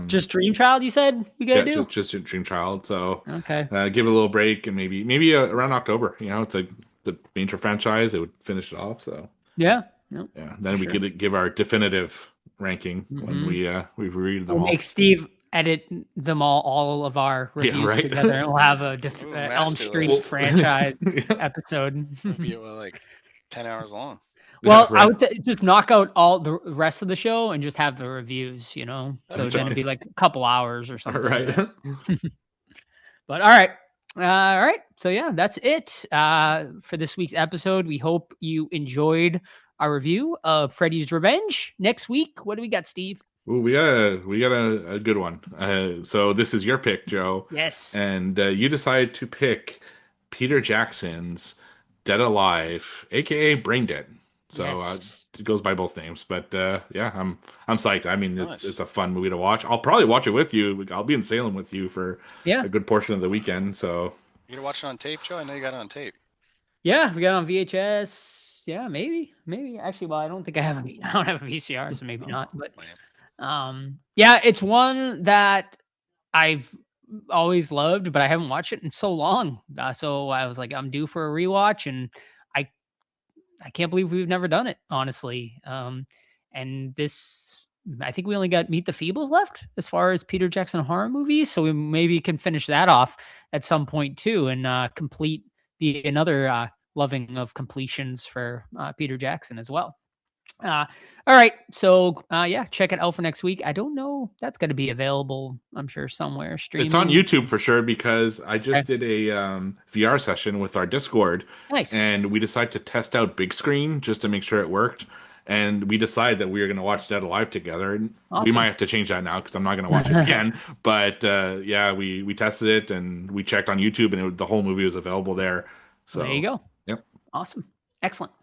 Speaker 2: Just Dream Child, you said we gotta
Speaker 4: Yeah,
Speaker 2: do?
Speaker 4: just Dream Child. So
Speaker 2: Okay.
Speaker 4: give it a little break and maybe around October. You know, it's a major franchise. It would finish it off. So
Speaker 2: Yeah. Yep,
Speaker 4: yeah,
Speaker 2: for
Speaker 4: then we
Speaker 2: sure.
Speaker 4: could give our definitive ranking when we've read them
Speaker 2: We'll
Speaker 4: all.
Speaker 2: make Steve edit them all of our
Speaker 4: Yeah,
Speaker 2: reviews
Speaker 4: right.
Speaker 2: together, and we'll have a
Speaker 3: Ooh,
Speaker 2: Elm
Speaker 3: master
Speaker 2: Street
Speaker 3: list.
Speaker 2: franchise
Speaker 4: Yeah,
Speaker 2: episode.
Speaker 3: It'll be like 10 hours long.
Speaker 4: yeah,
Speaker 2: Well, I
Speaker 4: right.
Speaker 2: would say just knock out all the rest of the show and just have the reviews, you know?
Speaker 3: That'd
Speaker 2: So
Speaker 3: be
Speaker 2: then
Speaker 3: fun.
Speaker 2: it'd be like a couple hours or
Speaker 4: All
Speaker 2: something.
Speaker 4: right.
Speaker 2: But all right. All right. So yeah, that's it for this week's episode. We hope you enjoyed our review of Freddy's Revenge. Next week, what do we got, Steve?
Speaker 4: Ooh, we got a good one. So this is your pick, Joe,
Speaker 2: Yes.
Speaker 4: and you decided to pick Peter Jackson's Dead Alive, aka Brain Dead. So
Speaker 2: Yes.
Speaker 4: it goes by both names, but yeah, I'm psyched. I mean,
Speaker 3: Nice.
Speaker 4: it's a fun movie to watch. I'll probably watch it with you. I'll be in Salem with you for
Speaker 2: Yeah.
Speaker 4: a good portion of the weekend. So
Speaker 3: You gonna watch it on tape, Joe? I know you got it on tape.
Speaker 2: Yeah, we got it on VHS. Yeah, maybe. Actually, well, I don't think I don't have a VCR, so maybe
Speaker 3: Oh,
Speaker 2: not. But
Speaker 3: man.
Speaker 2: yeah, it's one that I've always loved, but I haven't watched it in so long. So I was like, I'm due for a rewatch, and I I can't believe we've never done it, honestly. And this, I think we only got Meet the Feebles left as far as Peter Jackson horror movies, so we maybe can finish that off at some point too, and be another loving of completions for Peter Jackson as well. All right. So yeah, check it out for next week. I don't know. That's going to be available, I'm sure, somewhere
Speaker 4: it's on
Speaker 2: streaming.
Speaker 4: YouTube for sure because I just
Speaker 2: Okay.
Speaker 4: did a VR session with our Discord,
Speaker 2: Nice.
Speaker 4: and we decided to test out big screen just to make sure it worked. And we decided that we were going to watch Dead Alive together. And we
Speaker 2: Awesome.
Speaker 4: might have to change that now because I'm not going to watch it again. But yeah, we tested it and we checked on YouTube, and the whole movie was available there. So
Speaker 2: There you go.
Speaker 4: Yep.
Speaker 2: Awesome. Excellent.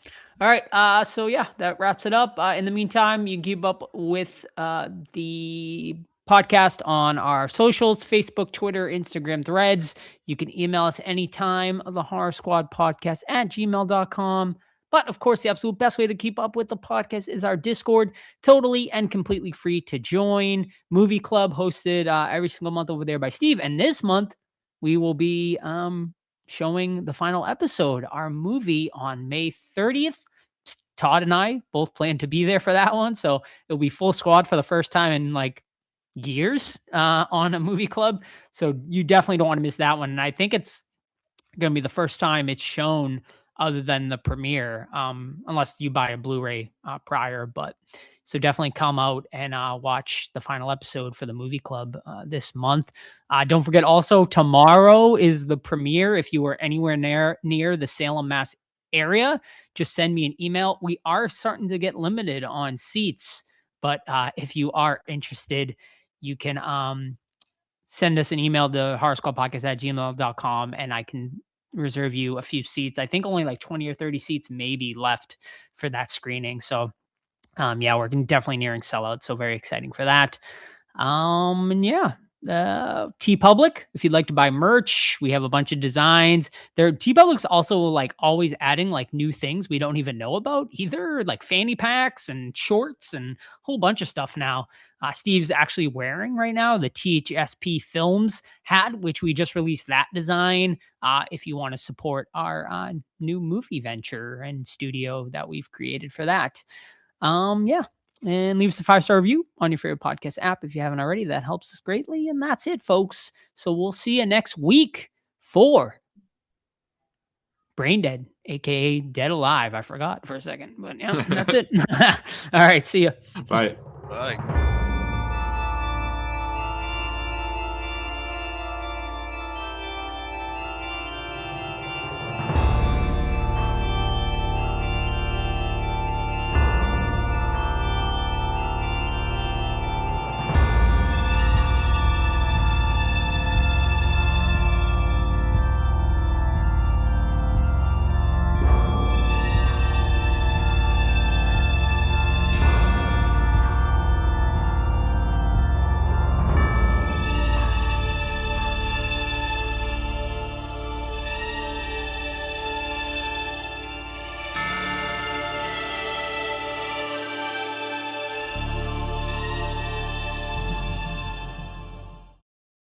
Speaker 2: All right. So yeah, that wraps it up. In the meantime, you can keep up with the podcast on our socials: Facebook, Twitter, Instagram, Threads. You can email us anytime, the Horror Squad Podcast at gmail.com. But of course, the absolute best way to keep up with the podcast is our Discord, totally and completely free to join. Movie Club hosted every single month over there by Steve. And this month, we will be showing the final episode, our movie on May 30th. Todd and I both plan to be there for that one. So it'll be full squad for the first time in like years on a movie club. So you definitely don't want to miss that one. And I think it's going to be the first time it's shown other than the premiere, unless you buy a Blu-ray prior. But so definitely come out and watch the final episode for the movie club this month. Don't forget also tomorrow is the premiere. If you are anywhere near the Salem, Mass area, just send me an email. We are starting to get limited on seats, but if you are interested, you can send us an email to horrorsquadpodcast@gmail.com and I can reserve you a few seats. I think only like 20 or 30 seats maybe left for that screening. So yeah, we're definitely nearing sellout. So very exciting for that. And yeah, T Public, if you'd like to buy merch, we have a bunch of designs there. T Public's also like always adding like new things we don't even know about either, like fanny packs and shorts and a whole bunch of stuff now. Steve's actually wearing right now the THSP Films hat, which we just released that design. If you want to support our new movie venture and studio that we've created for that. Yeah. And leave us a 5-star review on your favorite podcast app if you haven't already. That helps us greatly. And that's it, folks. So we'll see you next week for Brain Dead, aka Dead Alive. I forgot for a second, but yeah, that's it. All right. See you.
Speaker 4: Bye.
Speaker 3: Bye.